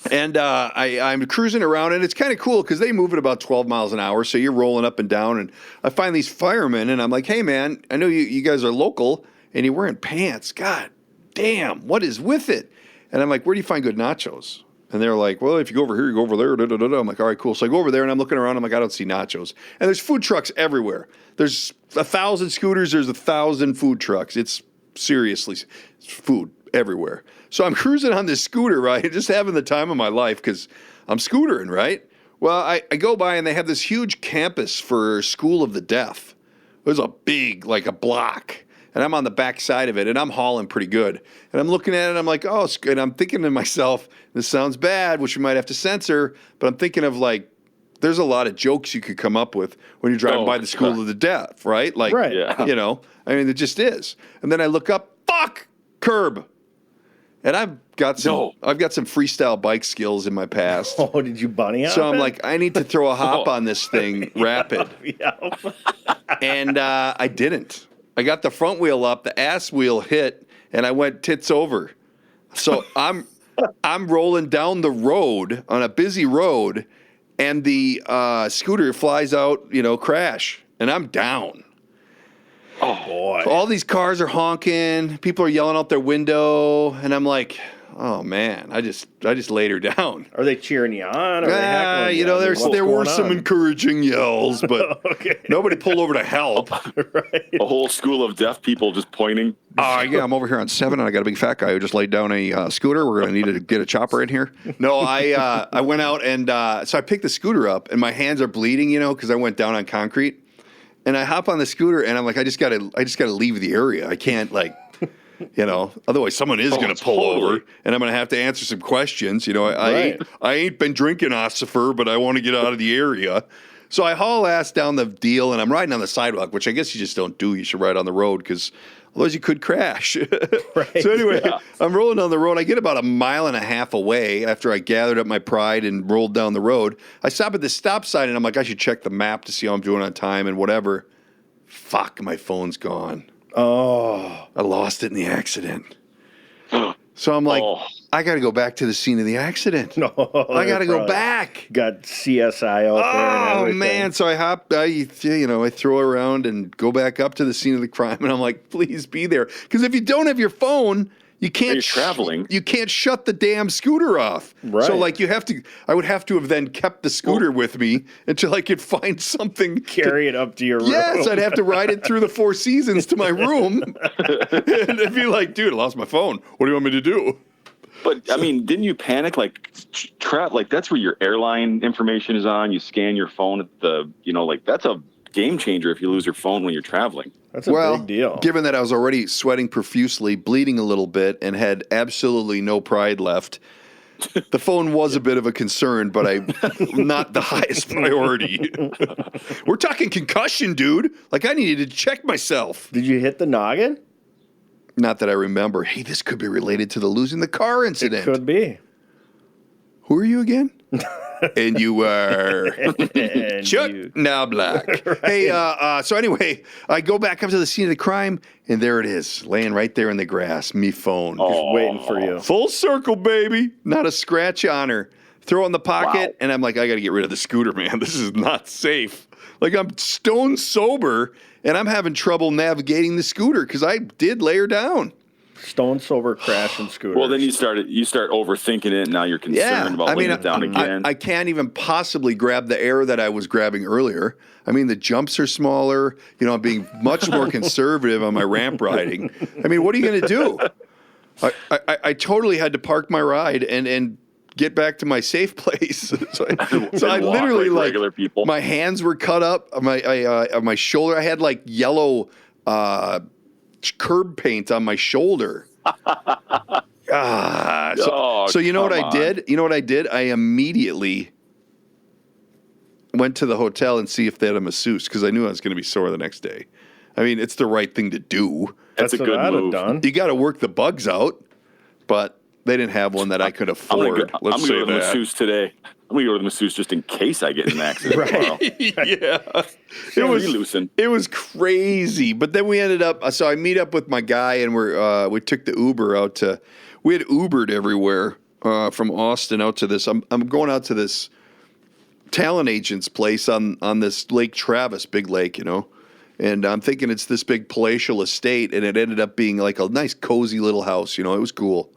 And I'm cruising around, and it's kind of cool because they move at about 12 miles an hour, so you're rolling up and down. And I find these firemen, and I'm like, hey, man, I know you guys are local, and you're wearing pants. God damn, what is with it? And I'm like, where do you find good nachos? And they're like, well, if you go over here, you go over there. Da, da, da, da. I'm like, all right, cool. So I go over there and I'm looking around. I'm like, I don't see nachos. And there's food trucks everywhere. There's 1,000 scooters. There's 1,000 food trucks. It's seriously food everywhere. So I'm cruising on this scooter, right? Just having the time of my life because I'm scootering, right? Well, I go by and they have this huge campus for School of the Deaf. It was a big, like a block. And I'm on the back side of it, and I'm hauling pretty good. And I'm looking at it, and I'm like, oh, and I'm thinking to myself, this sounds bad, which we might have to censor, but I'm thinking of, like, there's a lot of jokes you could come up with when you're driving by the School of the Deaf, right? Like, you know, I mean, it just is. And then I look up, fuck, curb. And I've got some freestyle bike skills in my past. Oh, did you bunny hop? So I'm like, I need to throw a hop on this thing rapid. And I didn't. I got the front wheel up, the ass wheel hit, and I went tits over. So I'm rolling down the road on a busy road, and the scooter flies out, you know, crash, and I'm down. Oh boy! All these cars are honking, people are yelling out their window, and I'm like, oh man, I just laid her down. Are they cheering you on? Are they heckling you know, there were some encouraging yells, but nobody pulled over to help. Right. A whole school of deaf people just pointing. Yeah, I'm over here on 7, and I got a big fat guy who just laid down a scooter. We're going to need to get a chopper in here. No, I went out, and so I picked the scooter up, and my hands are bleeding, you know, because I went down on concrete. And I hop on the scooter, and I'm like, I just gotta leave the area. I can't, like, you know, otherwise someone is going to pull over, and I'm going to have to answer some questions. You know, I ain't been drinking ossifer, but I want to get out of the area. So I haul ass down the deal, and I'm riding on the sidewalk, which I guess you just don't do. You should ride on the road because otherwise you could crash. Right. So anyway, I'm rolling down the road. I get about 1.5 miles away after I gathered up my pride and rolled down the road. I stop at the stop sign, and I'm like, I should check the map to see how I'm doing on time and whatever. Fuck, my phone's gone. Oh. I lost it in the accident. So I'm like, I got to go back to the scene of the accident. No, I got to go back. Got CSI out there and everything. Man. So I throw around and go back up to the scene of the crime. And I'm like, please be there. Because if you don't have your phone, you can't. You're traveling. You can't shut the damn scooter off. Right. So like I would have to have then kept the scooter with me until I could find something. Carry it up to your room. Yes, I'd have to ride it through the Four Seasons to my room. And it'd be like, dude, I lost my phone. What do you want me to do? But I mean, didn't you panic? Like, like that's where your airline information is on. You scan your phone at the, you know, like that's a game changer if you lose your phone when you're traveling. That's a big deal. Given that I was already sweating profusely, bleeding a little bit, and had absolutely no pride left, the phone was a bit of a concern, but not the highest priority. We're talking concussion, dude. Like I needed to check myself. Did you hit the noggin? Not that I remember. Hey, this could be related to the losing the car incident. It could be. Who are you again? And you are Chuck Knobloch. Right. Hey, so anyway, I go back up to the scene of the crime, and there it is, laying right there in the grass, me phone. Just waiting for you. Full circle, baby. Not a scratch on her. Throw it in the pocket, and I'm like, I got to get rid of the scooter, man. This is not safe. Like, I'm stone sober, and I'm having trouble navigating the scooter because I did lay her down. Stone sober crashing scooter. Well, then you start overthinking it. And now you're concerned about laying it down again. I can't even possibly grab the air that I was grabbing earlier. I mean, the jumps are smaller. You know, I'm being much more conservative on my ramp riding. I mean, what are you going to do? I totally had to park my ride and get back to my safe place. So I literally like regular people. My hands were cut up. My shoulder. I had like yellow curb paint on my shoulder. So you know what I did? You know what I did? I immediately went to the hotel and see if they had a masseuse because I knew I was going to be sore the next day. I mean, it's the right thing to do. That's a good move. Done. You got to work the bugs out, but they didn't have one that I could afford. I'm going to go to the masseuse today. I'm going to go to the masseuse just in case I get in an accident tomorrow. Yeah. It was crazy. But then we ended up, so I meet up with my guy and we took the Uber out to, we had Ubered everywhere from Austin out to this. I'm going out to this talent agent's place on this Lake Travis, big lake, you know. And I'm thinking it's this big palatial estate, and it ended up being like a nice, cozy little house. You know, it was cool.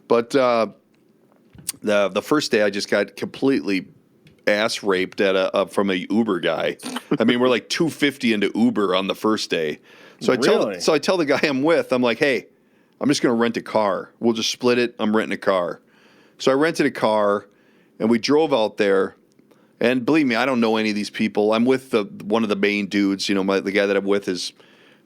But the first day I just got completely ass raped from a Uber guy. I mean, we're like $250 into Uber on the first day. So I tell the guy I'm with, I'm like, hey, I'm just going to rent a car. We'll just split it. I'm renting a car. So I rented a car, and we drove out there. And believe me, I don't know any of these people. I'm with one of the main dudes. You know, the guy that I'm with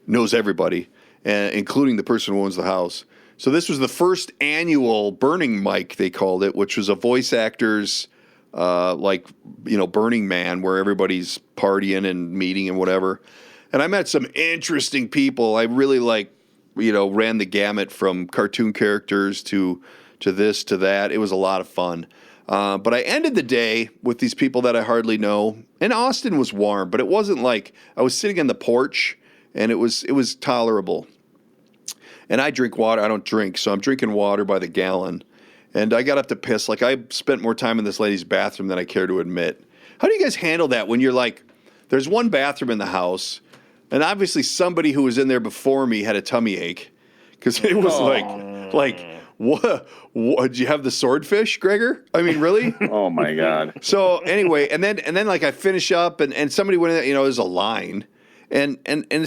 knows everybody, including the person who owns the house. So this was the first annual Burning Mic, they called it, which was a voice actor's Burning Man, where everybody's partying and meeting and whatever. And I met some interesting people. I really ran the gamut from cartoon characters to this to that. It was a lot of fun. But I ended the day with these people that I hardly know. And Austin was warm, but it wasn't like I was sitting on the porch, and it was tolerable. And I drink water. I don't drink, so I'm drinking water by the gallon. And I got up to piss. Like, I spent more time in this lady's bathroom than I care to admit. How do you guys handle that when you're like, there's one bathroom in the house, and obviously somebody who was in there before me had a tummy ache? Because it was like, what? Did you have the swordfish, Gregor? I mean, really? Oh my God. So anyway, and then like I finish up, and somebody went in there, there's a line, and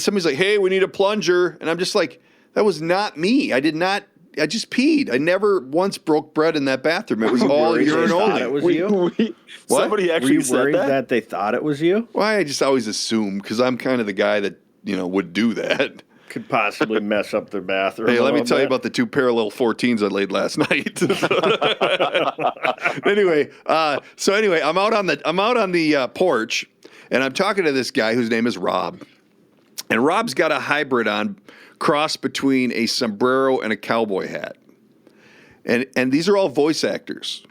somebody's like, hey, we need a plunger. And I'm just like, that was not me. I just peed. I never once broke bread in that bathroom. It was all urine only. It was you? Somebody actually said that? Were you worried that they thought it was you? Well, I just always assume, because I'm kind of the guy that, would do that. Could possibly mess up their bathroom. Hey, let me tell you about the 2 parallel 14s I laid last night. Anyway, I'm out on the porch, and I'm talking to this guy whose name is Rob. And Rob's got a hybrid on, cross between a sombrero and a cowboy hat. And these are all voice actors.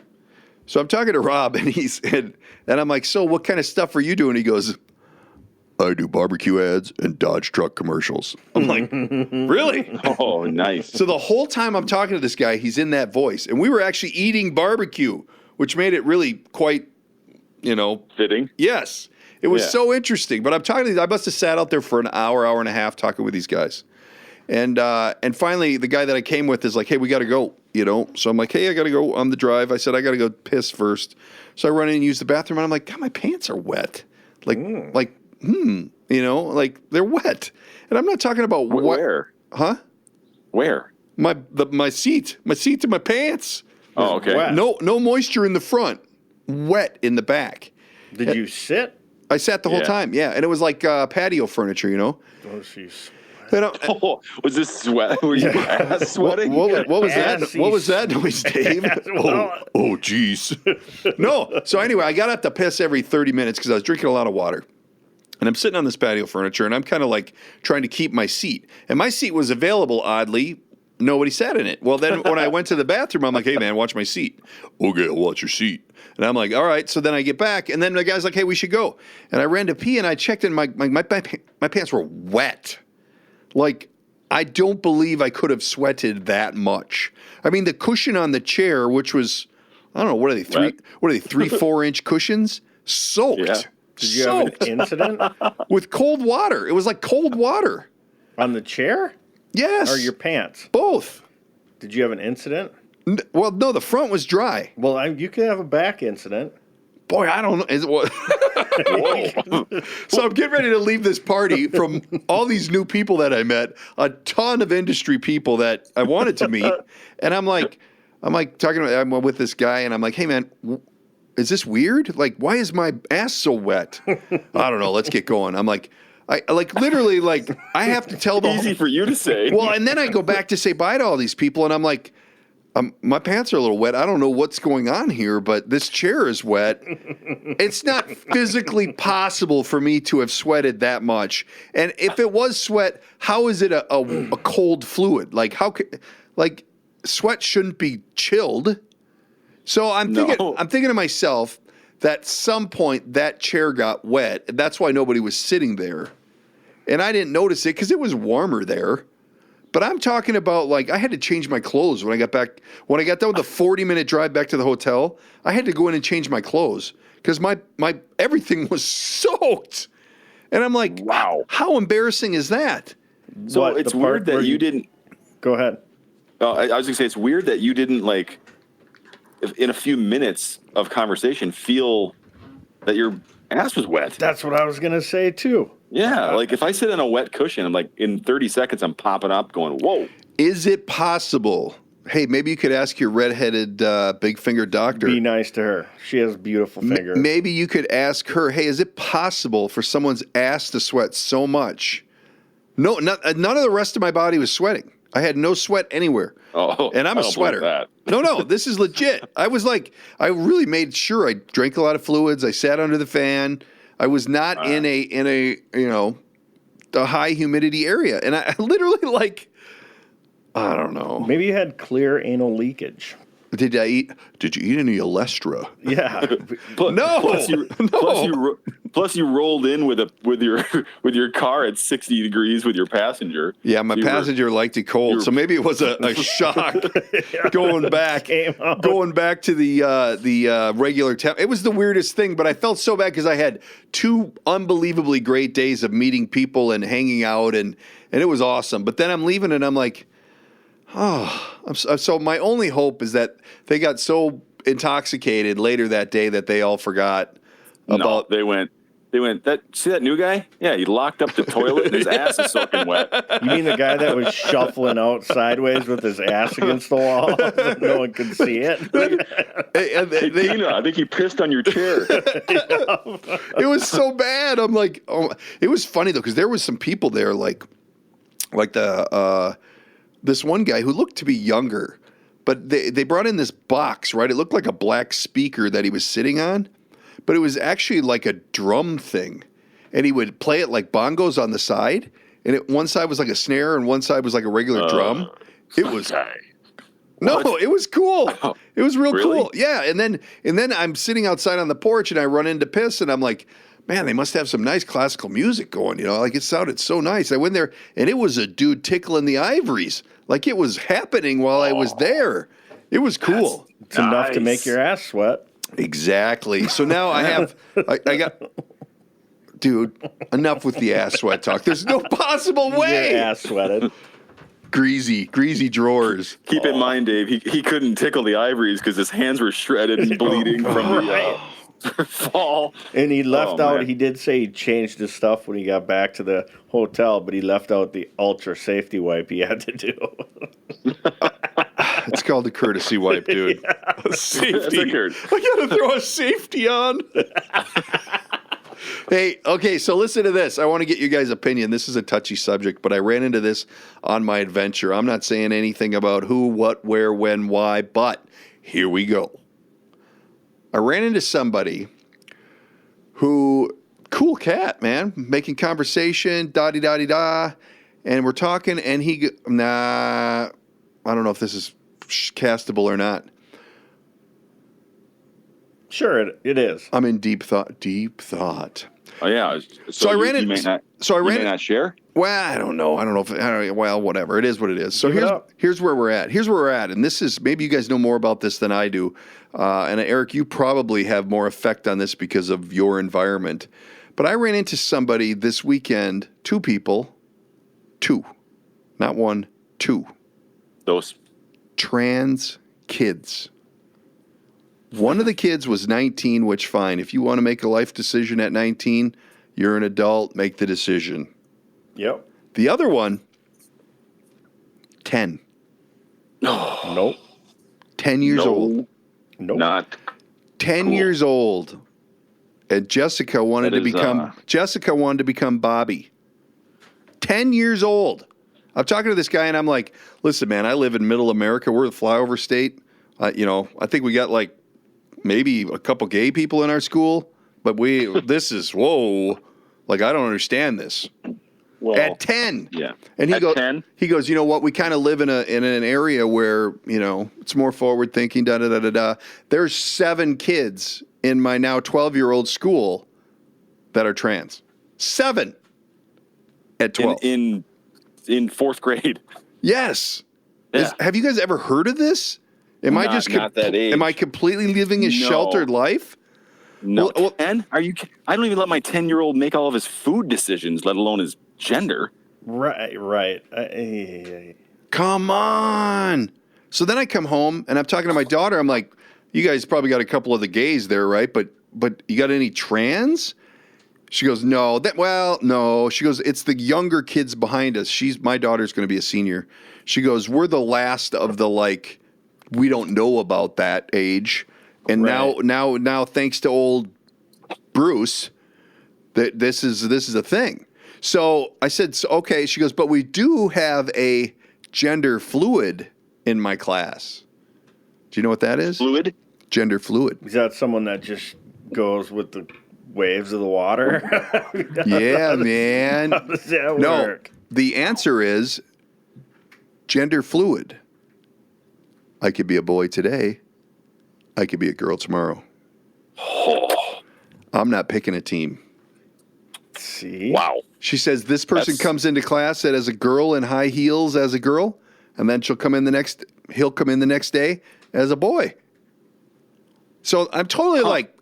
So I'm talking to Rob, and I'm like, so what kind of stuff are you doing? He goes, I do barbecue ads and Dodge truck commercials. I'm like, really? Oh, nice. So the whole time I'm talking to this guy, he's in that voice. And we were actually eating barbecue, which made it really quite, fitting. Yes. It was so interesting. But I'm talking to these, I must have sat out there for an hour and a half talking with these guys. And finally, the guy that I came with is like, hey, we got to go, So I'm like, hey, I got to go on the drive. I said, I got to go piss first. So I run in and use the bathroom, and I'm like, God, my pants are wet. Like, they're wet. And I'm not talking about where? Huh? Where? My seat to my pants. Oh, okay. Wet. No moisture in the front, wet in the back. Did you sit? I sat the whole time, yeah. And it was like patio furniture, Oh, jeez. Was this sweat? Were you ass sweating? What was that? What was that noise, Dave? Oh, geez. No. So anyway, I got up to piss every 30 minutes because I was drinking a lot of water. And I'm sitting on this patio furniture, and I'm kind of like trying to keep my seat. And my seat was available, oddly. Nobody sat in it. Well, then when I went to the bathroom, I'm like, hey, man, watch my seat. Okay, I'll watch your seat. And I'm like, all right. So then I get back, and then the guy's like, hey, we should go. And I ran to pee, and I checked, and my pants were wet. Like, I don't believe I could have sweated that much. I mean, the cushion on the chair, which was, I don't know, what are they, 3-4 inch cushions? Soaked. Yeah. Did you have an incident? With cold water. It was like cold water. On the chair? Yes. Or your pants? Both. Did you have an incident? Well, no, the front was dry. Well, you could have a back incident. Boy, I don't know. So I'm getting ready to leave this party from all these new people that I met, a ton of industry people that I wanted to meet. And I'm I'm with this guy, and I'm like, hey, man, is this weird? Like, why is my ass so wet? I don't know. Let's get going. I'm like, I have to tell them. Easy for you to say. Well, and then I go back to say bye to all these people, and I'm like, my pants are a little wet. I don't know what's going on here, but this chair is wet. It's not physically possible for me to have sweated that much. And if it was sweat, how is it a cold fluid? Like, sweat shouldn't be chilled. So I'm thinking to myself that at some point that chair got wet. And that's why nobody was sitting there. And I didn't notice it because it was warmer there. But I'm talking about, like, I had to change my clothes when I got back. When I got done with the 40-minute drive back to the hotel, I had to go in and change my clothes because my everything was soaked. And I'm like, wow, how embarrassing is that? So it's weird that you didn't. Go ahead. I was gonna say it's weird that you didn't like, in a few minutes of conversation, feel that your ass was wet. That's what I was gonna say too. Yeah, like if I sit on a wet cushion, I'm like in 30 seconds, I'm popping up, going, "Whoa!" Is it possible? Hey, maybe you could ask your redheaded big finger doctor. Be nice to her. She has beautiful fingers. Maybe you could ask her. Hey, is it possible for someone's ass to sweat so much? No, none of the rest of my body was sweating. I had no sweat anywhere. Oh, and I'm a sweater. No, this is legit. I was like, I really made sure I drank a lot of fluids. I sat under the fan. I was not in a a high humidity area, and I literally like, I don't know. Maybe you had clear anal leakage. Did you eat any Olestra? Yeah. Plus you rolled in with your car at 60 degrees with your passenger. Yeah, my passenger liked it cold, so maybe it was a shock going back to the regular temp. It was the weirdest thing, but I felt so bad because I had 2 unbelievably great days of meeting people and hanging out, and it was awesome. But then I'm leaving, and I'm like, so my only hope is that they got so intoxicated later that day that they all forgot about. No, they went. See that new guy? Yeah, he locked up the toilet and his ass is soaking wet. You mean the guy that was shuffling out sideways with his ass against the wall? No one could see it. I think he pissed on your chair. It was so bad. I'm like, oh, it was funny though, because there was some people there, like the this one guy who looked to be younger, but they brought in this box, right? It looked like a black speaker that he was sitting on, but it was actually like a drum thing. And he would play it like bongos on the side, and one side was like a snare and one side was like a regular drum. It was it was cool. It was real cool. Yeah, and then I'm sitting outside on the porch and I run into piss and I'm like, man, they must have some nice classical music going, like it sounded so nice. I went there and it was a dude tickling the ivories. Like it was happening while I was there. It was cool. It's enough to make your ass sweat. Exactly. So now I got, dude, enough with the ass sweat talk. There's no possible way. Your ass sweated. Greasy drawers. Keep in mind, Dave, he couldn't tickle the ivories because his hands were shredded and bleeding from the fall. And he left out, man. He did say he changed his stuff when he got back to the hotel, but he left out the ultra safety wipe he had to do. It's called a courtesy wipe, dude. Yeah. Safety. I gotta throw a safety on. Hey, okay, so listen to this. I want to get you guys' opinion. This is a touchy subject, but I ran into this on my adventure. I'm not saying anything about who, what, where, when, why, but here we go. I ran into somebody who, cool cat, man, making conversation, da-di-da-di-da, and we're talking, and I don't know if this is castable or not. Sure, it is. I'm in deep thought. Oh yeah. So I ran it. You may not share. Well, I don't know. Well, whatever. It is what it is. So here's where we're at. And this is, maybe you guys know more about this than I do. And Eric, you probably have more effect on this because of your environment. But I ran into somebody this weekend, 2 people, 2, not 1, 2. Those trans kids. One of the kids was 19, which fine. If you want to make a life decision at 19, you're an adult, make the decision. Yep. The other one, 10. Nope. 10 years old. Nope. Not 10 cool. years old. And Jessica wanted to become Bobby. 10 years old. I'm talking to this guy and I'm like, listen, man, I live in middle America. We're a flyover state. I think we got like maybe a couple gay people in our school, but this is, whoa. Like, I don't understand this. Well, at 10. Yeah. And at 10? He goes, you know what? We kind of live in an area where, it's more forward thinking, da-da-da-da-da. There's 7 kids in my now 12-year-old school that are trans. 7 at 12. In 4th grade. Yes. Yeah. Have you guys ever heard of this? Not that age. Am I completely living a sheltered life? No. Well, 10? Are you? I don't even let my 10-year-old make all of his food decisions, let alone his gender. Right. Come on. So then I come home and I'm talking to my daughter. I'm like, you guys probably got a couple of the gays there, right? But you got any trans? She goes, no. No. She goes, it's the younger kids behind us. My daughter's going to be a senior. She goes, we're the last of the like, we don't know about that age. And now, thanks to old Bruce, that this is a thing. So I said, okay. She goes, but we do have a gender fluid in my class. Do you know what that is? Fluid? Gender fluid. Is that someone that just goes with the waves of the water? Yeah, man. How does that No, work? the answer is gender fluid. I could be a boy today. I could be a girl tomorrow. I'm not picking a team. See? Wow. She says this person comes into class as a girl in high heels as a girl, and then he'll come in the next day as a boy. So I'm totally like,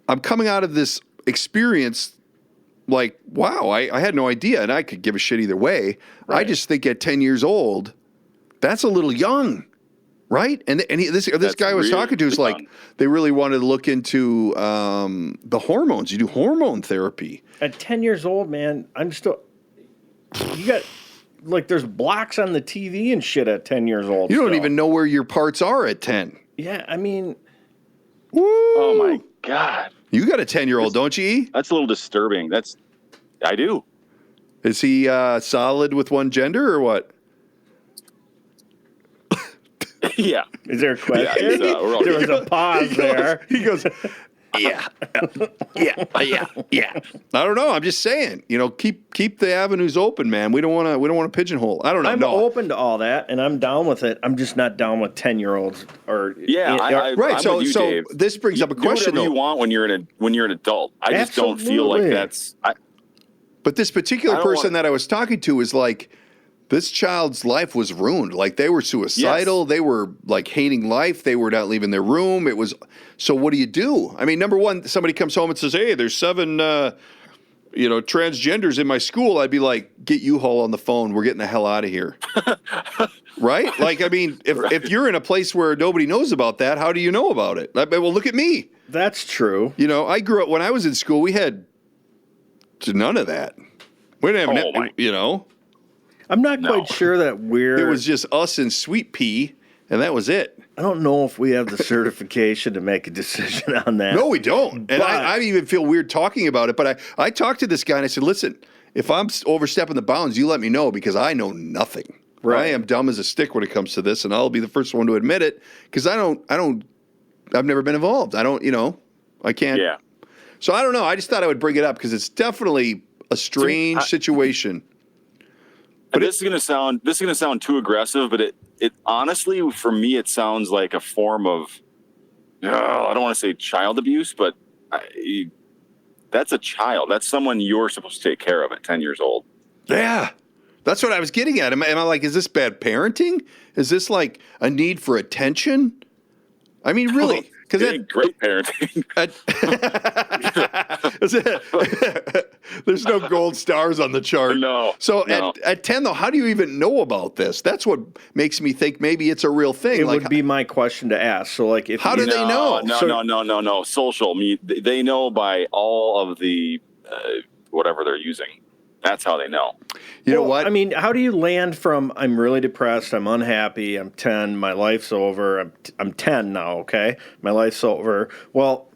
I'm coming out of this experience like, wow, I had no idea, and I could give a shit either way. Right. I just think at 10 years old, that's a little young, right? And this guy I was talking to is like, they really wanted to look into the hormones. You do hormone therapy. At 10 years old, man, you got, like, there's blocks on the TV and shit at 10 years old. You don't even know where your parts are at 10. Yeah, I mean. Woo! Oh, my God. You got a 10-year-old, don't you, E? That's a little disturbing. I do. Is he solid with one gender or what? Yeah. Is there a question? Yeah, there was a pause there. He goes, yeah. I don't know. I'm just saying, keep the avenues open, man. We don't want to pigeonhole. I don't know. I'm open to all that, and I'm down with it. I'm just not down with 10-year-olds or right. So Dave. This brings up a question. Do whatever you want when you're an adult. I just don't feel like that's. But this particular person that I was talking to is like, this child's life was ruined. Like, they were suicidal. Yes. They were like hating life. They were not leaving their room. It was, so what do you do? I mean, number one, somebody comes home and says, hey, there's 7, transgenders in my school. I'd be like, get U-Haul on the phone. We're getting the hell out of here. Right? Like, I mean, if you're in a place where nobody knows about that, how do you know about it? Well, look at me. That's true. I grew up, when I was in school, we had none of that. We didn't have, I'm not quite sure that it was just us and Sweet Pea, and that was it. I don't know if we have the certification to make a decision on that. No, we don't. And I even feel weird talking about it. But I talked to this guy, and I said, listen, if I'm overstepping the bounds, you let me know, because I know nothing. Right. I am dumb as a stick when it comes to this, and I'll be the first one to admit it, because I've never been involved. I can't. Yeah. So I don't know. I just thought I would bring it up, because it's definitely a strange situation. But this is gonna sound too aggressive, but it honestly, for me, it sounds like a form of, I don't want to say child abuse, but that's a child. That's someone you're supposed to take care of at 10 years old. Yeah, that's what I was getting at. Am I like, is this bad parenting? Is this like a need for attention? I mean, really? Because great parenting. There's no gold stars on the chart. No. So at 10, though, how do you even know about this? That's what makes me think maybe it's a real thing. It would be my question to ask. So, like, how do they know? No. Social media. They know by all of the whatever they're using. That's how they know. You know what? I mean, how do you land from I'm really depressed, I'm unhappy, I'm 10, my life's over, I'm 10 now, okay? My life's over. Well,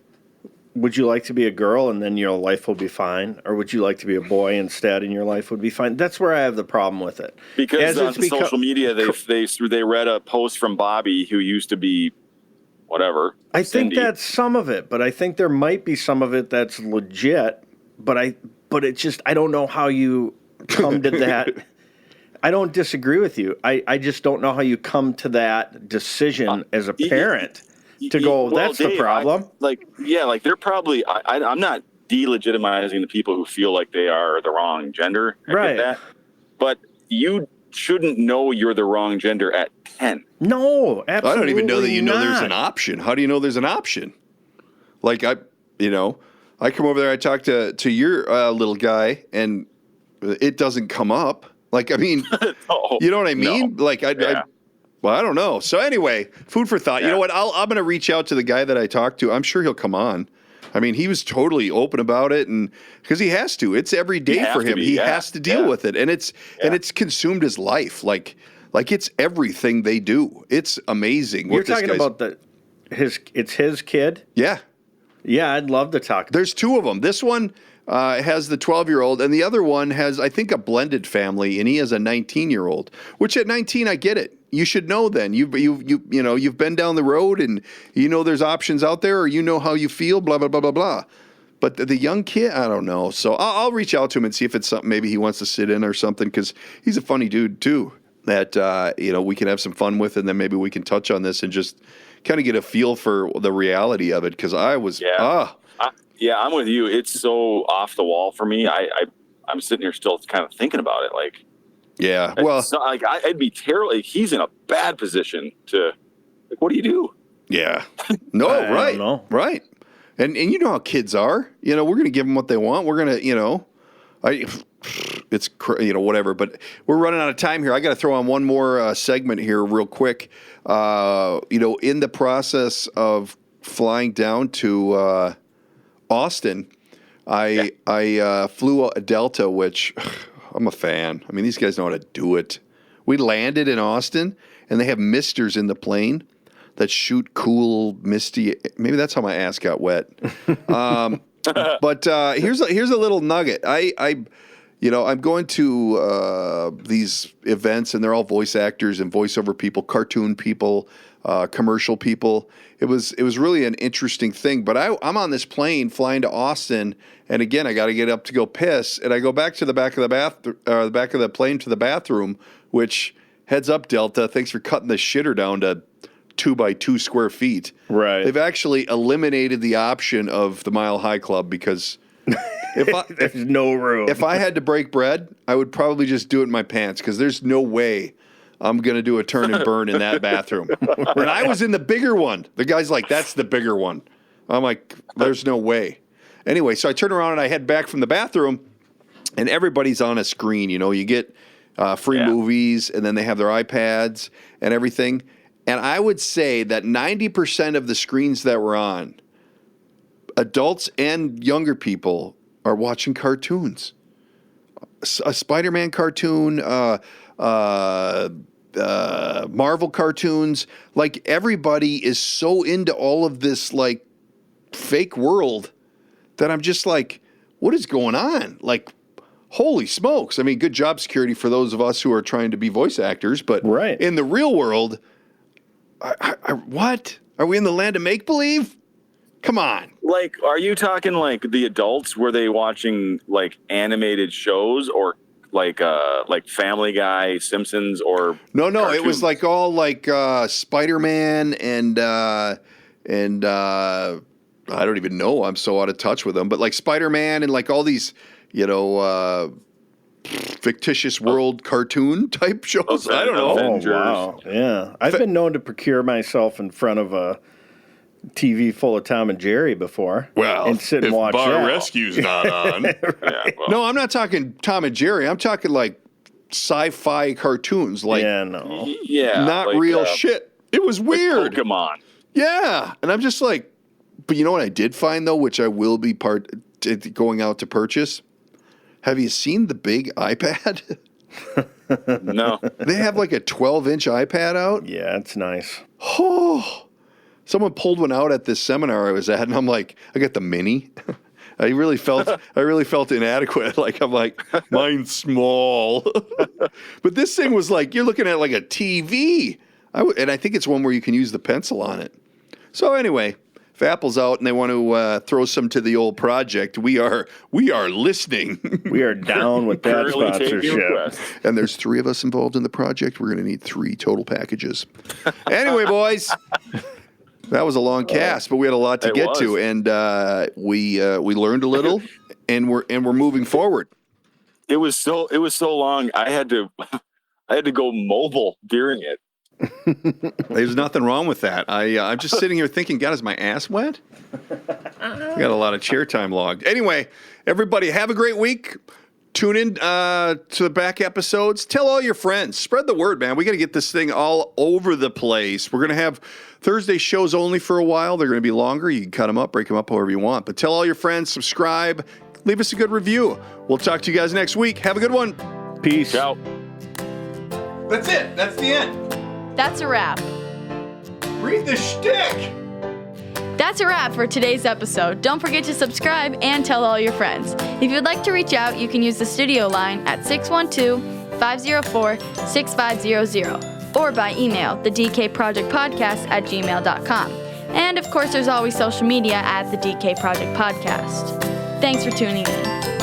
would you like to be a girl and then your life will be fine? Or would you like to be a boy instead and your life would be fine? That's where I have the problem with it. Because on social media, they read a post from Bobby, who used to be whatever. I think that's some of it, but I think there might be some of it that's legit, but it's just, I don't know how you come to that. I don't disagree with you. I just don't know how you come to that decision as a parent to go, that's Dave, the problem. They're probably, I'm not delegitimizing the people who feel like they are the wrong gender. I get that. But you shouldn't know you're the wrong gender at 10. No, absolutely I don't even know that you know not. There's an option. How do you know there's an option? Like, I come over there, I talk to your little guy, and it doesn't come up. Like, I mean, you know what I mean? No. Like, well, I don't know. So anyway, food for thought. You know what? I'm going to reach out to the guy that I talked to. I'm sure he'll come on. I mean, he was totally open about it, and because he has to. It's every day for him. He has to deal with it, and it's consumed his life. Like it's everything they do. It's amazing. You're talking about it's his kid? Yeah. Yeah, I'd love to talk. There's two of them. This one has the 12-year-old, and the other one has, I think, a blended family, and he has a 19-year-old. Which at 19, I get it. You should know then. You've been down the road, and you know there's options out there, or you know how you feel. Blah blah blah blah blah. But the young kid, I don't know. So I'll reach out to him and see if it's something maybe he wants to sit in or something, because he's a funny dude too. That we can have some fun with, and then maybe we can touch on this and just kind of get a feel for the reality of it. Because I was I'm with you. It's so off the wall for me. I'm sitting here still kind of thinking about it. Like, yeah, well, it's not, like I'd be terrible. Like, he's in a bad position to. Like, what do you do? Yeah, no, I don't know. Right, and you know how kids are. You know, we're going to give them what they want. We're going to, it's whatever. But we're running out of time here. I got to throw on one more segment here real quick. In the process of flying down to Austin, I flew a Delta, which I'm a fan. I mean, these guys know how to do it. We landed in Austin, and they have misters in the plane that shoot cool, misty. Maybe that's how my ass got wet. But here's a little nugget. I'm going to these events, and they're all voice actors and voiceover people, cartoon people, commercial people. It was really an interesting thing. But I'm on this plane flying to Austin, and again, I got to get up to go piss, and I go back to the back of the back of the plane to the bathroom. Which, heads up, Delta, thanks for cutting the shitter down to 2 by 2 square feet. Right. They've actually eliminated the option of the Mile High Club because there's no room. If I had to break bread, I would probably just do it in my pants, because there's no way I'm going to do a turn and burn in that bathroom. Right. And I was in the bigger one. The guy's like, that's the bigger one. I'm like, there's no way. Anyway, so I turn around and I head back from the bathroom, and everybody's on a screen. You get free movies, and then they have their iPads and everything. And I would say that 90% of the screens that were on, adults and younger people are watching cartoons. A Spider-Man cartoon, Marvel cartoons. Like, everybody is so into all of this, like, fake world that I'm just like, what is going on? Like, holy smokes. I mean, good job security for those of us who are trying to be voice actors, but in the real world, what? Are we in the land of make-believe? Come on. Like, are you talking like the adults? Were they watching like animated shows, or like Family Guy, Simpsons, or No, cartoons? it was like all like Spider-Man and I don't even know. I'm so out of touch with them, but like Spider-Man and like all these, fictitious world cartoon type shows. I don't know. Avengers. Oh, wow. Yeah. I've been known to procure myself in front of a TV full of Tom and Jerry before. Well, and sit and watch Bar that. Rescue's not on. Yeah, well, No, I'm not talking Tom and Jerry. I'm talking like sci-fi cartoons. Like, not like, real shit. It was weird. Pokemon. Yeah. And I'm just like, but you know what I did find, though, which I will be going out to purchase? Have you seen the big iPad? No. They have like a 12-inch iPad out. Yeah, it's nice. Oh, someone pulled one out at this seminar I was at, and I'm like, I got the mini. I really felt inadequate. Like, I'm like, mine's small. But this thing was like, you're looking at like a TV. And I think it's one where you can use the pencil on it. So anyway, if Apple's out and they want to throw some to the old project, we are listening. We are down with that sponsorship. And there's 3 of us involved in the project. We're going to need 3 total packages. Anyway, boys, that was a long cast, but we had a lot to get to, and we learned a little, and we're moving forward. It was so long. I had to go mobile during it. There's nothing wrong with that. I'm just sitting here thinking, God, is my ass wet? We got a lot of chair time logged. Anyway, everybody, have a great week. Tune in to the back episodes. Tell all your friends. Spread the word, man. We got to get this thing all over the place. We're going to have Thursday shows only for a while. They're going to be longer. You can cut them up, break them up however you want. But tell all your friends, subscribe, leave us a good review. We'll talk to you guys next week. Have a good one. Peace. Ciao. That's it. That's the end. That's a wrap. Read the shtick. That's a wrap for today's episode. Don't forget to subscribe and tell all your friends. If you'd like to reach out, you can use the studio line at 612-504-6500 or by email, thedkprojectpodcast@gmail.com. And of course, there's always social media at the DK Project Podcast. Thanks for tuning in.